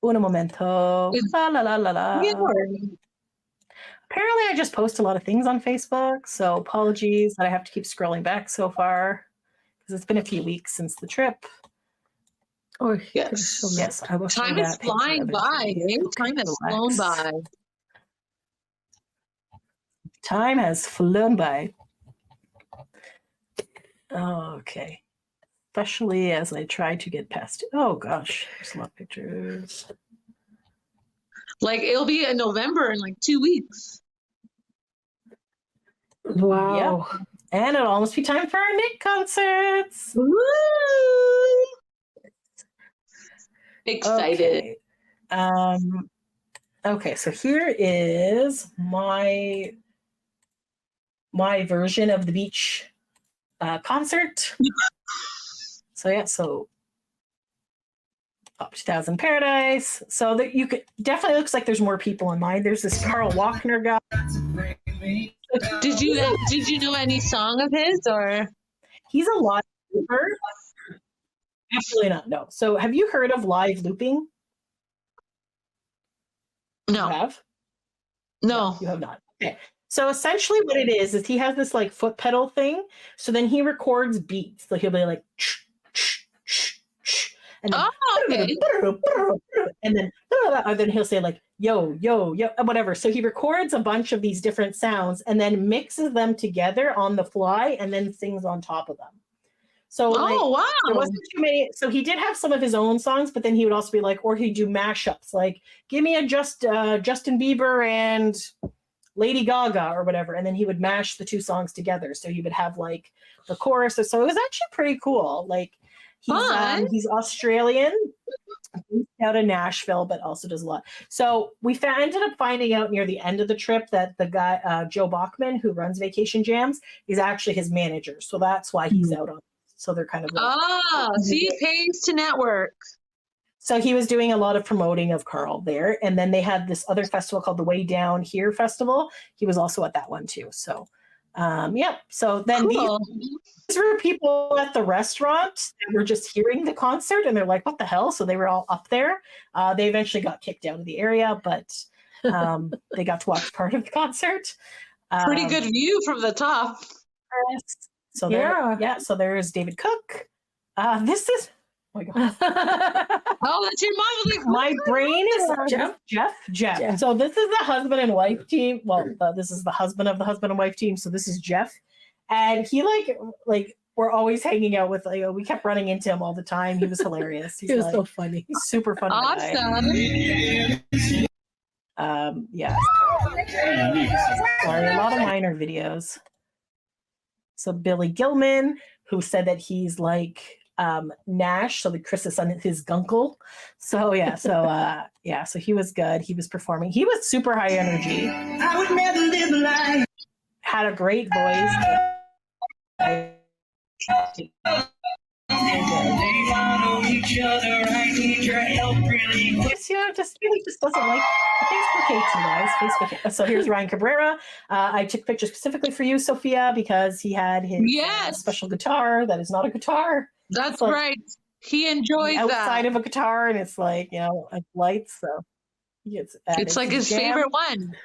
Un momento. La la la la la. Apparently, I just post a lot of things on Facebook, so apologies that I have to keep scrolling back so far because it's been a few weeks since the trip. Oh yes, I will. Time is flying by. Time has flown by. Time has flown by. Okay. Especially as I try to get past it. Oh gosh, there's a lot of pictures. Like it'll be in November in like 2 weeks. Wow. Yep. And it'll almost be time for our Nick concerts. Woo! Excited. Okay, so here is my version of the beach concert. So Pop 2000 Paradise. So that you could definitely looks like there's more people in mine. There's this Carl Wachner guy. Did you know any song of his or? He's a live looper. Absolutely not. No. So have you heard of live looping? No. You have? No. You have not. Okay. So essentially what it is he has this like foot pedal thing. So then he records beats. So he'll be like, and then, and then he'll say like, yo, yo, yo, whatever. So he records a bunch of these different sounds and then mixes them together on the fly and then sings on top of them. So wow. There wasn't too many. So he did have some of his own songs, but then he would also be like, or he'd do mashups, like give me a Justin Bieber and Lady Gaga or whatever. And then he would mash the two songs together. So he would have like the chorus. So it was actually pretty cool. Like he's Australian, based out of Nashville, but also does a lot. So we ended up finding out near the end of the trip that the guy, Joe Bachman, who runs Vacation Jams, is actually his manager. So that's why he's out on. So they're kind of like, see, pays to network. So he was doing a lot of promoting of Carl there. And then they had this other festival called the Way Down Here Festival. He was also at that one too. So, So then these were people at the restaurant that were just hearing the concert and they're like, what the hell? So they were all up there. They eventually got kicked out of the area, but they got to watch part of the concert. Pretty good view from the top. So so there's David Cook. This is oh my god. That's your mom. Like, my brain is Jeff. So this is the husband and wife team. Well, this is the husband of the husband and wife team. So this is Jeff, and he like we're always hanging out with. Like, we kept running into him all the time. He was hilarious. He was so funny. He's super funny. Awesome. Yeah. Sorry, a lot of minor videos. So Billy Gilman, who said that he's like Nash, so that Chris is on his gunkle. So so he was good. He was performing. He was super high energy. I would never live life. Had a great voice. He just doesn't like. Thanks for Katie, guys. Facebook. So here's Ryan Cabrera. I took pictures specifically for you, Sophia, because he had his special guitar that is not a guitar. That's like, right. He enjoys outside that. of a guitar, and it's like like lights. So it's like his favorite one.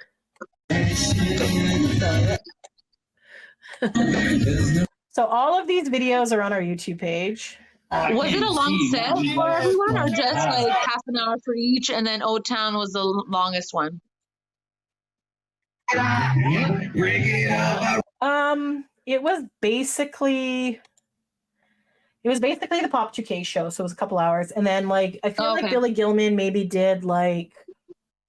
So all of these videos are on our YouTube page. Was it a long set for everyone, or just like half an hour for each, and then Old Town was the longest one? It was basically the Pop 2K show, so it was a couple hours, and then like I feel like Billy Gilman maybe did like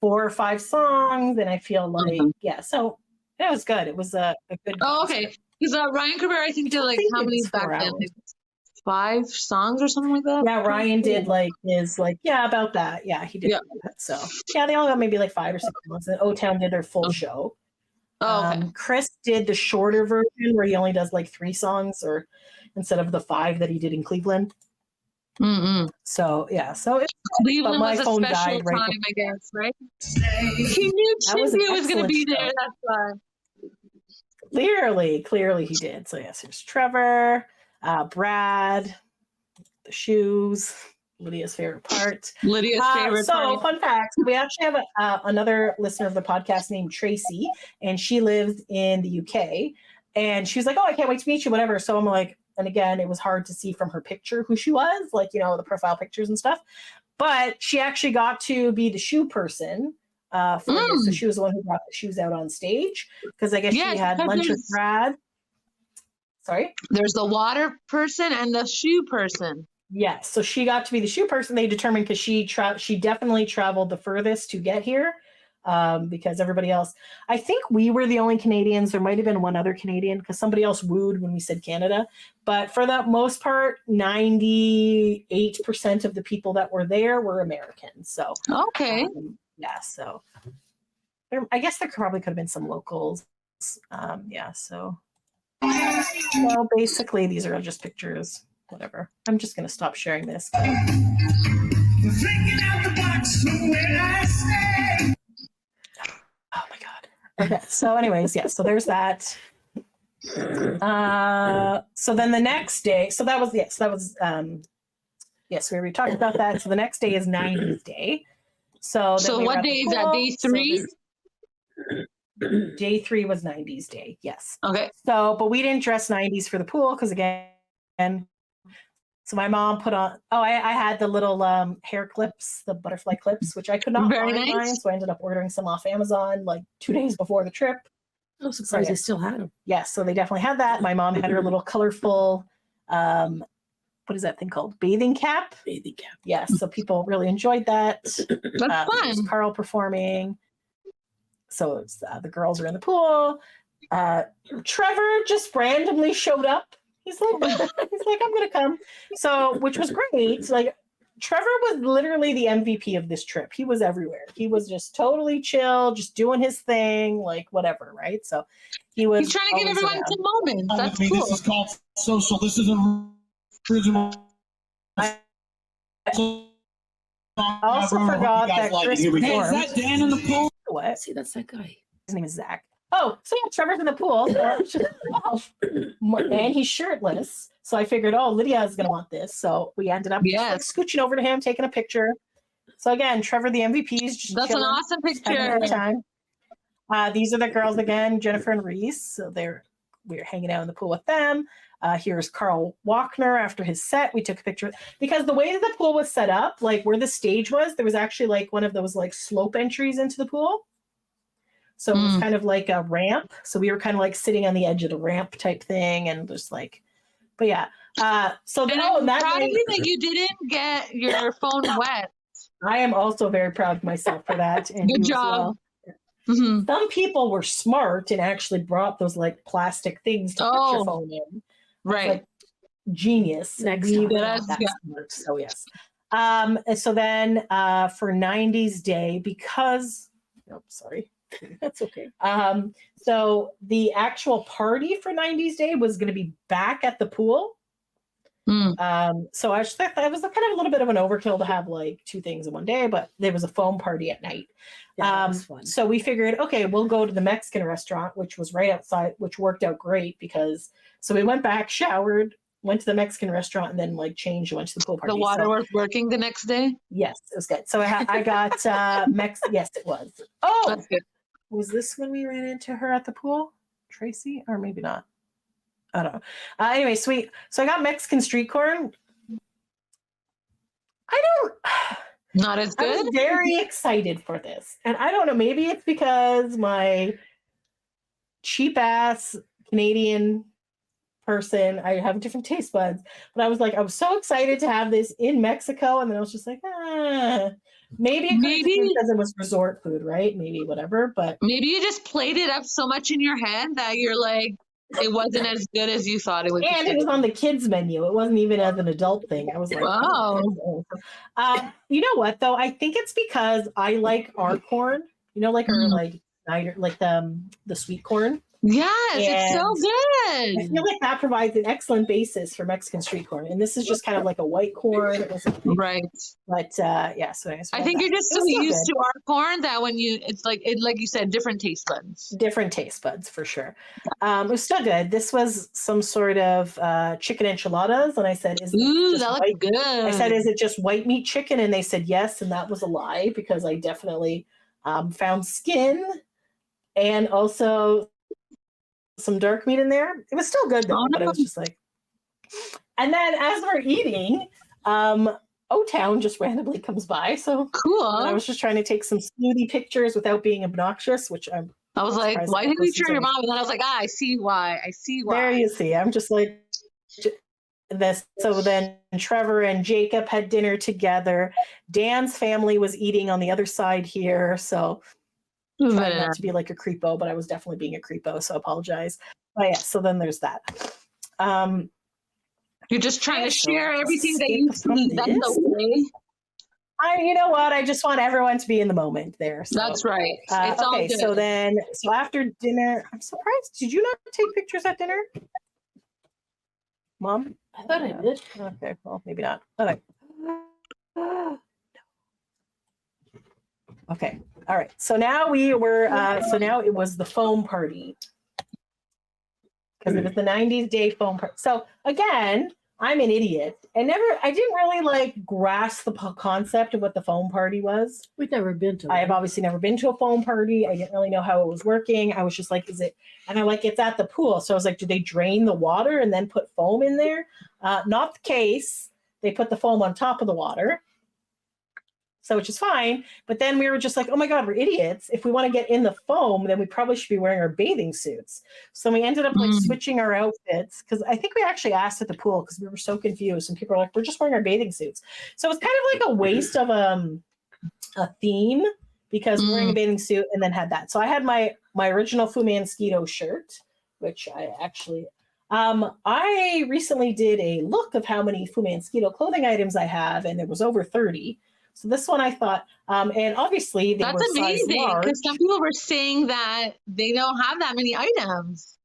4 or 5 songs, and I feel like so it was good. It was a good. Okay. Because Ryan Cabrera, I think, did like how many back then? Like 5 songs or something like that? Yeah, Ryan did like about that. Yeah, he did that. So they all got maybe like 5 or 6 songs. And O-Town did their full show. Chris did the shorter version where he only does like 3 songs or instead of the 5 that he did in Cleveland. Mm-hmm. So Cleveland was a special time, I guess, right? He knew Chingy was going to be there. That's why. Clearly he did. So yes, here's Trevor, Brad, the shoes, Lydia's favorite part. So fun fact, we actually have another listener of the podcast named Tracy, and she lives in the UK, and she was like, oh, I can't wait to meet you, whatever. So I'm like, and again, it was hard to see from her picture who she was, like, the profile pictures and stuff, but she actually got to be the shoe person. So she was the one who brought the shoes out on stage because I guess she had lunch with Brad. Sorry? There's the water person and the shoe person. Yes. So she got to be the shoe person. They determined because she definitely traveled the furthest to get here. because everybody else, I think we were the only Canadians. There might have been one other Canadian because somebody else wooed when we said Canada. But for the most part, 98% of the people that were there were Americans. So, Okay. yeah, so I guess there probably could have been some locals. Yeah, so well, basically, these are just pictures. Whatever. I'm just going to stop sharing this. Thinking out the box from where I stay. Oh my God. Okay. So anyways, yeah, so there's that. So then the next day, so that was, yes, we already talked about that. So the next day is 90s day. So what day is that? Day 3? Day 3 was 90s day. Yes. Okay. So, but we didn't dress 90s for the pool because again, so my mom put on, I had the little hair clips, the butterfly clips, which I could not Very find nice. mine, so I ended up ordering some off Amazon like 2 days before the trip. I'm surprised yeah. they still had them. Yes, so they definitely had that. My mom had her little colorful, what is that thing called? Bathing cap? Bathing cap. Yes, so people really enjoyed that. That's There was fun. Carl performing. So it's, the girls are in the pool. Trevor just randomly showed up. He's like, I'm gonna come. So, which was great. Like, Trevor was literally the MVP of this trip. He was everywhere. He was just totally chill, just doing his thing, like whatever, right? So he was. He's trying to give always everyone around. some moments. That's This cool. is called social. This isn't original. I also forgot that Chris Here we go. performed. Is that Dan in the pool? What? See, that's that guy. His name is Zach. Oh, so yeah, Trevor's in the pool, and he's shirtless. So I figured, Lydia is gonna want this. So we ended up just, like, scooching over to him, taking a picture. So again, Trevor, the MVP, is just That's an chilling, awesome having a good picture. time. These are the girls again, Jennifer and Reese. So we're hanging out in the pool with them. Here's Carl Walkner after his set. We took a picture because the way that the pool was set up, like where the stage was, there was actually like one of those like slope entries into the pool. So it was kind of like a ramp. So we were kind of like sitting on the edge of the ramp type thing and just like, but yeah. So And I'm proud of you that you didn't get your phone wet. I am also very proud of myself for that. And Good you as job. well. Mhm. Some people were smart and actually brought those like plastic things to put your phone in. Right. Like genius. Next We time. were not that smart, so yes. And so then for 90s day, because sorry. That's okay. So the actual party for 90s day was going to be back at the pool. So I just thought that was kind of a little bit of an overkill to have like 2 things in one day, but there was a foam party at night. Yeah, that was fun. So we figured, okay, we'll go to the Mexican restaurant, which was right outside, which worked out great because, so we went back, showered, went to the Mexican restaurant, and then like changed and went to the pool party. The water was working the next day? Yes, it was good. So I got yes, it was. Oh, That's good. was this when we ran into her at the pool? Tracy? Or maybe not. I don't know. Anyway, sweet. So I got Mexican street corn. Not as I good? was very excited for this. And I don't know, maybe it's because my cheap ass Canadian person, I have different taste buds, but I was so excited to have this in Mexico. And then I was just like, maybe because it was resort food, right? Maybe whatever, but maybe you just played it up so much in your head that you're like, it wasn't as good as you thought it would be. And it was on the kids menu. It wasn't even as an adult thing. I was like, wow. You know what though? I think it's because I like our corn. You know, like our like the sweet corn. Yes, And it's so I good. feel like that provides an excellent basis for Mexican street corn. And this is just kind of like a white corn. It wasn't right. But yeah, so I think you're just so used to our corn that when it's like you said, different taste buds. Different taste buds for sure. It was still good. This was some sort of chicken enchiladas, and I said, "Ooh, that looks good." I said, "Is it just white meat chicken?" And they said yes, and that was a lie because I definitely found skin and also some dark meat in there. It was still good though, but it was just like. And then as we're eating, O-Town just randomly comes by. So cool. I was just trying to take some smoothie pictures without being obnoxious, which I was like, why didn't you show your mom? And then I was like, I see why. There you see. I'm just like this. So then Trevor and Jacob had dinner together. Dan's family was eating on the other side here. So Trying Very not nice. to be like a creepo, but I was definitely being a creepo, so I apologize. But yeah, so then there's that. You're just trying to So share everything that you escape from see. That's this. okay. You know what? I just want everyone to be in the moment there. So. That's right. It's all Okay, good. so after dinner, I'm surprised. Did you not take pictures at dinner, Mom? I thought I did. Okay, well, maybe not. Okay. Okay. All right. So now now it was the foam party. Because it was the 90s day foam party. So again, I'm an idiot. I didn't really like grasp the concept of what the foam party was. We've never been to I have one. obviously never been to a foam party. I didn't really know how it was working. I was just like, is it? And I'm like, it's at the pool. So I was like, do they drain the water and then put foam in there? Not the case. They put the foam on top of the water. So which is fine. But then we were just like, oh my God, we're idiots. If we want to get in the foam, then we probably should be wearing our bathing suits. So we ended up like switching our outfits because I think we actually asked at the pool because we were so confused. And people were like, we're just wearing our bathing suits. So it was kind of like a waste of a theme because we're wearing a bathing suit and then had that. So I had my original Fu Manskito shirt, which I actually I recently did a look of how many Fu Manskito clothing items I have, and there was over 30. So this one I thought, and obviously they That's were size amazing large. because some people were saying that they don't have that many items.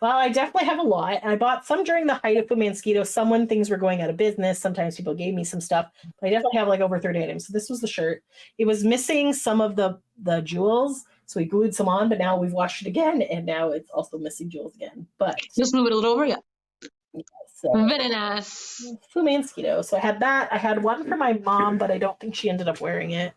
Well, I definitely have a lot. And I bought some during the height of Fu Manskito. Some when things were going out of business. Sometimes people gave me some stuff. But I definitely have like over 30 items. So this was the shirt. It was missing some of the jewels. So we glued some on, but now we've washed it again. And now it's also missing jewels again. But Just move it a little over, yeah. so, Very nice. Fu Manskito. So I had that. I had one for my mom, but I don't think she ended up wearing it.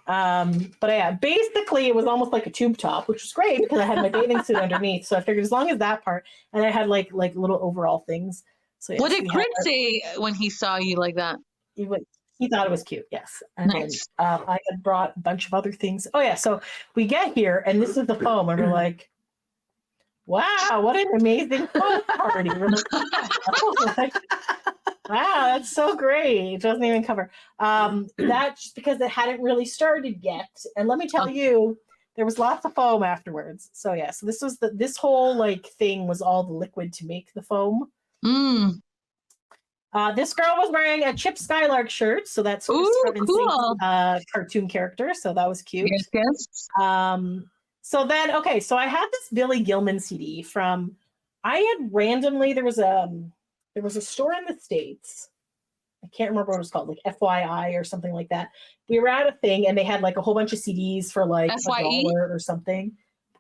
But yeah, basically it was almost like a tube top, which was great because I had my bathing suit underneath. So I figured as long as that part, and I had like little overall things. So yes, What did we Crit had- say when he saw you like that? He thought it was cute, yes. And Nice. then, I had brought a bunch of other things. Oh yeah, so we get here and this is the foam, and we're like, wow, what an amazing foam party. We're like, wow, that's so great. It doesn't even cover. That's just because it hadn't really started yet. And let me tell you, there was lots of foam afterwards. So yeah, so this was this whole like thing was all the liquid to make the foam. This girl was wearing a Chip Skylark shirt, so that's Ooh, cool. Cartoon character, so that was cute. Yes. So then, okay, so I had this Billy Gilman CD from. I had randomly there was a store in the States. I can't remember what it was called, like FYI or something like that. We were at a thing and they had like a whole bunch of CDs for like FYE? $1 or something.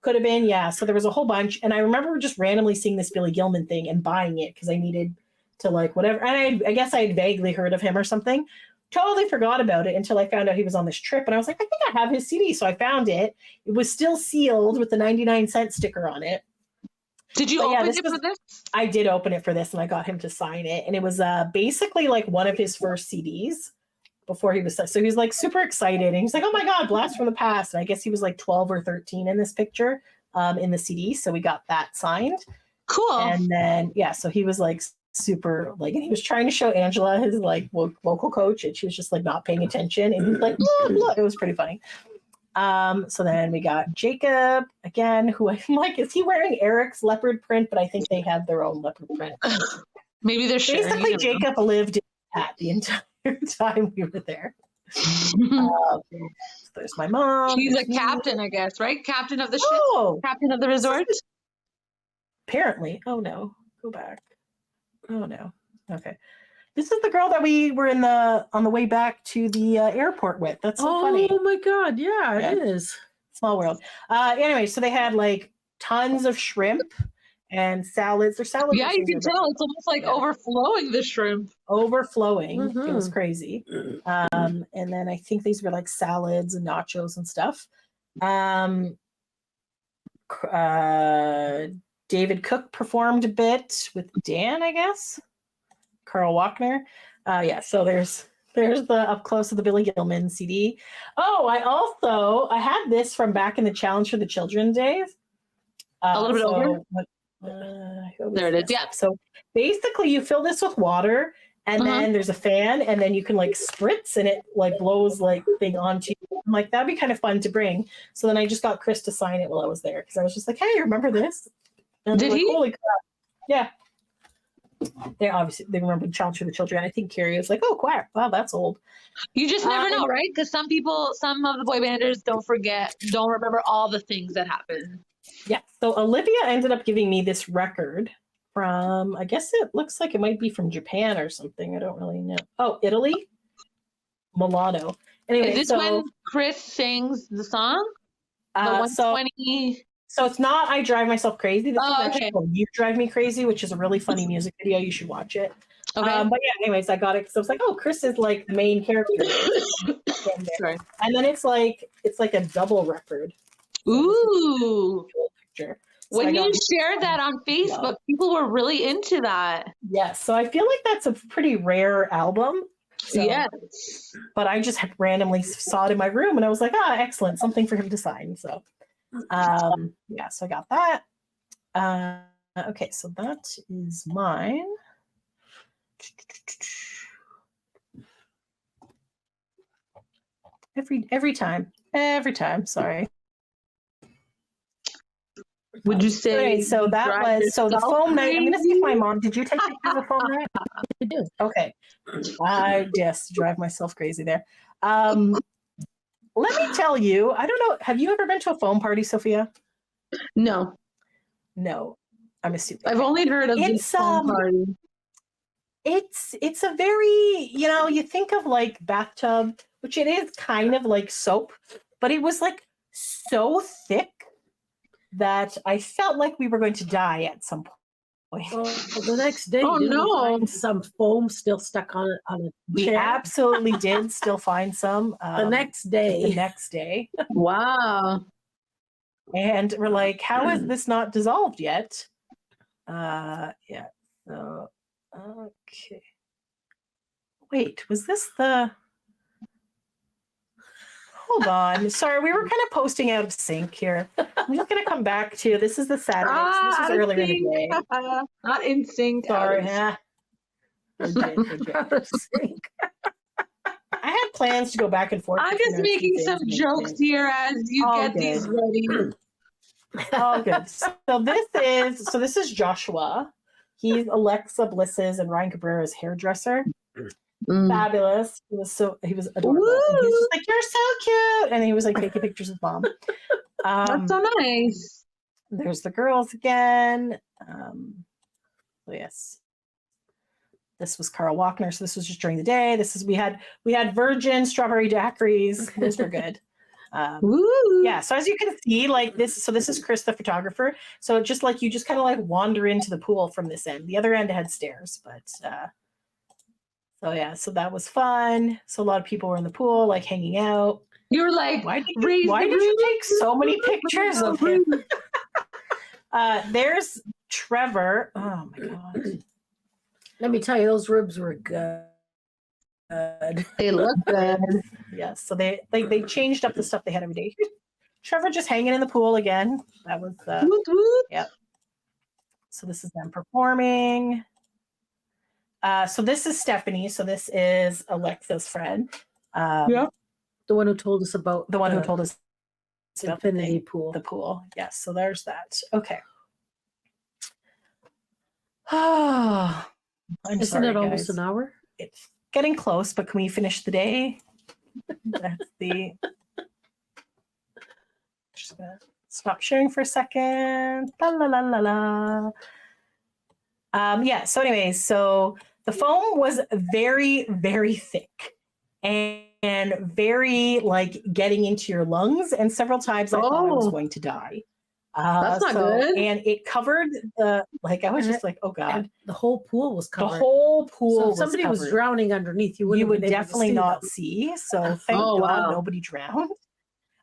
Could have been, yeah. So there was a whole bunch, and I remember just randomly seeing this Billy Gilman thing and buying it because I needed to like whatever. And I guess I had vaguely heard of him or something. Totally forgot about it until I found out he was on this trip, and I was like, I think I have his CD. So I found it. It was still sealed with the 99-cent sticker on it. Did you open it for this? I did open it for this, and I got him to sign it. And it was basically like one of his first CDs before he was. So he was like super excited, and he's like, "Oh my God, Blast from the Past!" And I guess he was like 12 or 13 in this picture, in the CD. So we got that signed. Cool. And then yeah, so he was like super like, and he was trying to show Angela his like vocal coach, and she was just like not paying attention, and he was like, blah, blah. It was pretty funny. So then we got Jacob again, who I'm like, is he wearing Eric's leopard print? But I think they have their own leopard print. Maybe they're sharing. Basically, Jacob lived in that the entire time we were there. So there's my mom. She's a there's me. captain, I guess, right? Captain of the ship. Oh, Captain of the resort. apparently. Oh no, go back. Oh no. Okay. This is the girl that we were on the way back to the airport with. That's so funny. Oh my God. Yeah, Yeah. it is. Small world. Anyway, so they had like tons of shrimp and salads. Their salads. Yeah, you can tell it's almost like overflowing the shrimp. Overflowing. It was Mhm. crazy. And then I think these were like salads and nachos and stuff. David Cook performed a bit with Dan, I guess. Carl Walkner. Yeah, so there's the up close of the Billy Gilman CD. Oh, I had this from back in the Challenge for the Children days. A little bit older? There There it is, yeah. So basically you fill this with water And then there's a fan, and then you can like spritz, and it like blows like thing onto you. I'm like, that'd be kind of fun to bring. So then I just got Chris to sign it while I was there because I was just like, hey, remember this? And Did like, he? Holy crap! Yeah. They remembered Challenge for the Children. I think Carrie was like, oh, crap! Wow, that's old. You just never know, right? Because some of the boy banders don't remember all the things that happened. Yeah. So Olivia ended up giving me this record from, I guess it looks like it might be from Japan or something. I don't really know. Oh, Italy? Milano. Anyway, Is this when Chris sings the song? The 120. So it's not I Drive Myself Crazy. This is actually okay. called You Drive Me Crazy, which is a really funny music video. You should watch it. Okay. But yeah, anyways, I got it because I was like, oh, Chris is like the main character. Sorry. And then it's like a double record. Ooh. Picture. So when you shared that on Facebook, people were really into that. Yes. So I feel like that's a pretty rare album. So, yes. But I just randomly saw it in my room and I was like, excellent. Something for him to sign. So yeah, so I got that. Okay, so that is mine. Every time. Sorry. Would you say? Okay, so that was the foam night. I'm gonna see if my mom. Did you take pictures of the foam night? I do. Okay. I yes, drive myself crazy there. Let me tell you. I don't know. Have you ever been to a foam party, Sophia? No. No, I'm assuming. I've only heard of this foam party. It's a very, you think of like bathtub, which it is kind of like soap, but it was like so thick that I felt like we were going to die at some point. Well, the next day, didn't we find some foam still stuck on a We chair? absolutely did still find some. The next day. Wow. And we're like, how is this not dissolved yet? Yeah. So, okay. Wait, was this the... Hold on. Sorry, we were kind of posting out of sync here. I'm just going to come back to, this is the Saturday. So this is earlier in the day. Not in sync. Sorry. Legit. Out of sync. I had plans to go back and forth. I'm just making some jokes here as you get these ready. Oh, good. So this is Joshua. He's Alexa Bliss's and Ryan Cabrera's hairdresser. Fabulous. He was adorable. And he was just like, you're so cute. And he was like taking pictures with mom. That's so nice. There's the girls again. So yes. This was Carl Walkner. So this was just during the day. We had virgin strawberry daiquiris. Those were good. Yeah. So as you can see, like this. So this is Chris, the photographer. So just like you just kind of like wander into the pool from this end. The other end had stairs, but so yeah. So that was fun. So a lot of people were in the pool, like hanging out. You were like, why did you take so many pictures of him? There's Trevor. Oh my god. Let me tell you, those ribs were good. They look good. Yes. So they changed up the stuff they had every day. Trevor just hanging in the pool again. That was yep. So this is them performing. So this is Stephanie. So this is Alexa's friend. The one who told us about who told us about infinity pool. The pool. Yes. So there's that. Okay. Oh, Isn't it almost an hour? It's getting close, but can we finish the day? That's the. Just gonna stop sharing for a second. La la la la la. Yeah. So, anyways, so the foam was very, very thick and very like getting into your lungs, and several times I thought I was going to die. That's not good. And it covered I was just like, oh god. And the whole pool was covered. The whole pool. So if somebody was drowning underneath, you would definitely not see. So thank God nobody drowned.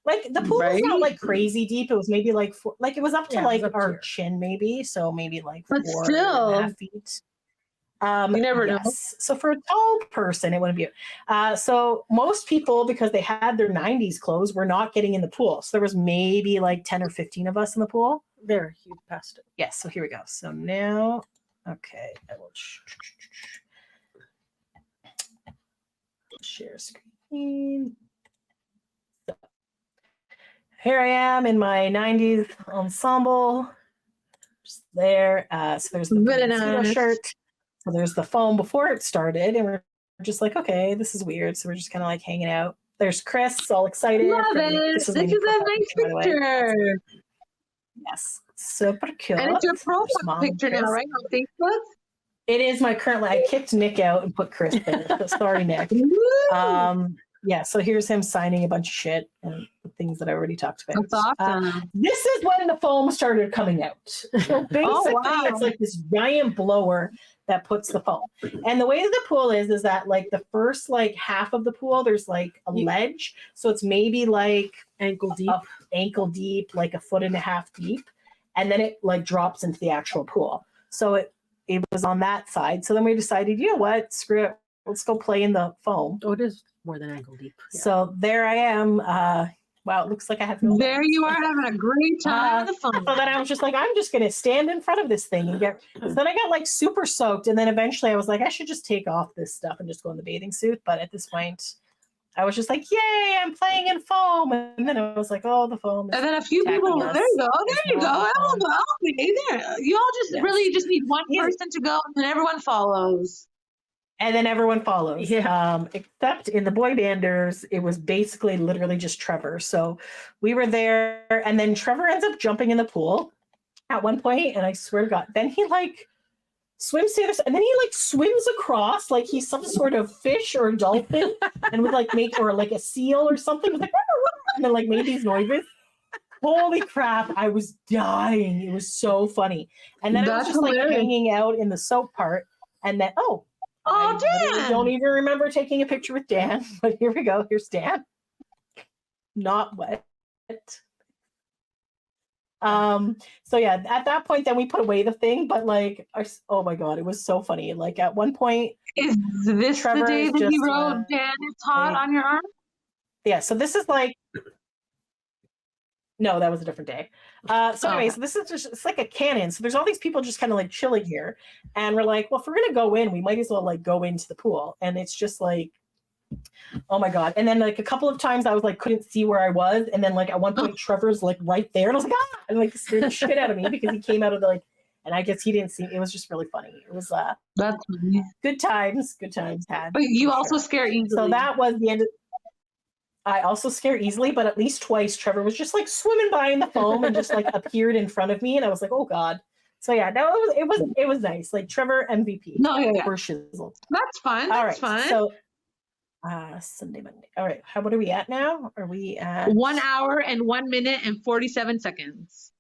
Like the pool was not like crazy deep. It was maybe like it was up to our chin, maybe. So maybe like 4.5 feet. You never know. So for a tall person, it wouldn't be. So most people, because they had their 90s clothes, were not getting in the pool. So there was maybe like 10 or 15 of us in the pool. There, you passed it. Yes. So here we go. So now, okay, I will. share screen. So, here I am in my 90s ensemble. Just there. So there's the Very tuxedo nice. shirt. So there's the foam before it started, and we're just like, okay, this is weird. So we're just kind of like hanging out. There's Chris, all excited. Love for me. it. This is This my is new a profile nice by the way. picture. Yes, super cute. And it's your There's profile Mom, picture now, Chris. right? On Facebook? It is my current. I kicked Nick out and put Chris there. So sorry, Nick. Woo! Yeah. So here's him signing a bunch of shit and the things that I already talked about. That's awesome. This is when the foam started coming out. So basically, wow. it's like this giant blower that puts the foam. And the way that the pool is that like the first like half of the pool, there's like a ledge. So it's maybe like Ankle deep. ankle deep, like a foot and a half deep. And then it like drops into the actual pool. So it was on that side. So then we decided, you know what, screw it. Let's go play in the foam. Oh, it is more than ankle deep. Yeah. So there I am. Wow, it looks like I have no There legs. you are having a great time on the phone. So then I was just like, I'm just going to stand in front of this thing and get. So then I got like super soaked. And then eventually I was like, I should just take off this stuff and just go in the bathing suit. But at this point, I was just like, yay, I'm playing in foam. And then I was like, oh, the foam. And then a few people, attacking us. there you go, there you go. It's Oh, not okay, there. You all just Yes. really just need one Yeah. person to go, and then everyone follows. And then everyone follows. Yeah. Except in the boy banders, it was basically literally just Trevor. So we were there, and then Trevor ends up jumping in the pool at one point, and I swear to God, then he like swims to the other side, and then he like swims across like he's some sort of fish or dolphin, and would like make or like a seal or something. It was like and then like made these noises. Holy crap! I was dying. It was so funny. And then I was That's just like hilarious. hanging out in the soap part, and then Oh, I literally Dan! don't even remember taking a picture with Dan, but here we go. Here's Dan. Not wet. So yeah, at that point, then we put away the thing, but like, oh my God, it was so funny. Like at one point, Is this Trevor the day is that he just, wrote Dan is hot like- on your arm? yeah, so this is like, no, that was a different day. So anyway, so this is just, it's like a cannon. So there's all these people just kind of like chilling here. And we're like, well, if we're going to go in, we might as well like go into the pool. And it's just like, oh my God. And then like a couple of times I was like, couldn't see where I was. And then like at one point, Trevor's like right there. And I was like, ah, and like scared the shit out of me because he came out of the like, and I guess he didn't see, it was just really funny. It was That's funny. good times had. But you for also sure. scare easily. So that was the end of, I also scare easily, but at least twice Trevor was just like swimming by in the foam and just like appeared in front of me, and I was like, "Oh God!" So yeah, no, it was nice. Like Trevor MVP. No, yeah. For shizzle. That's fun. All That's right, fun. so Sunday, Monday. All right, what are we at now? Are we at 1 hour and 1 minute and 47 seconds.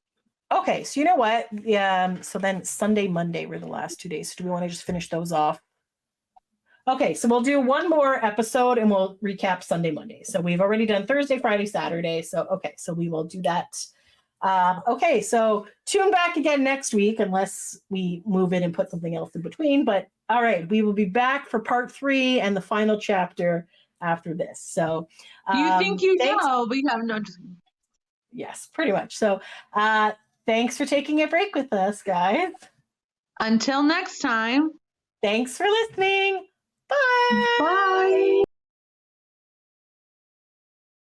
Okay, so you know what? Yeah. So then Sunday, Monday were the last 2 days. So do we want to just finish those off? Okay, so we'll do one more episode and we'll recap Sunday, Monday. So we've already done Thursday, Friday, Saturday. So, okay, so we will do that. Okay, so tune back again next week unless we move it and put something else in between. But all right, we will be back for part 3 and the final chapter after this. So You think you thanks- know, but you have no. Yes, pretty much. So thanks for taking a break with us, guys. Until next time. Thanks for listening. Bye. Bye.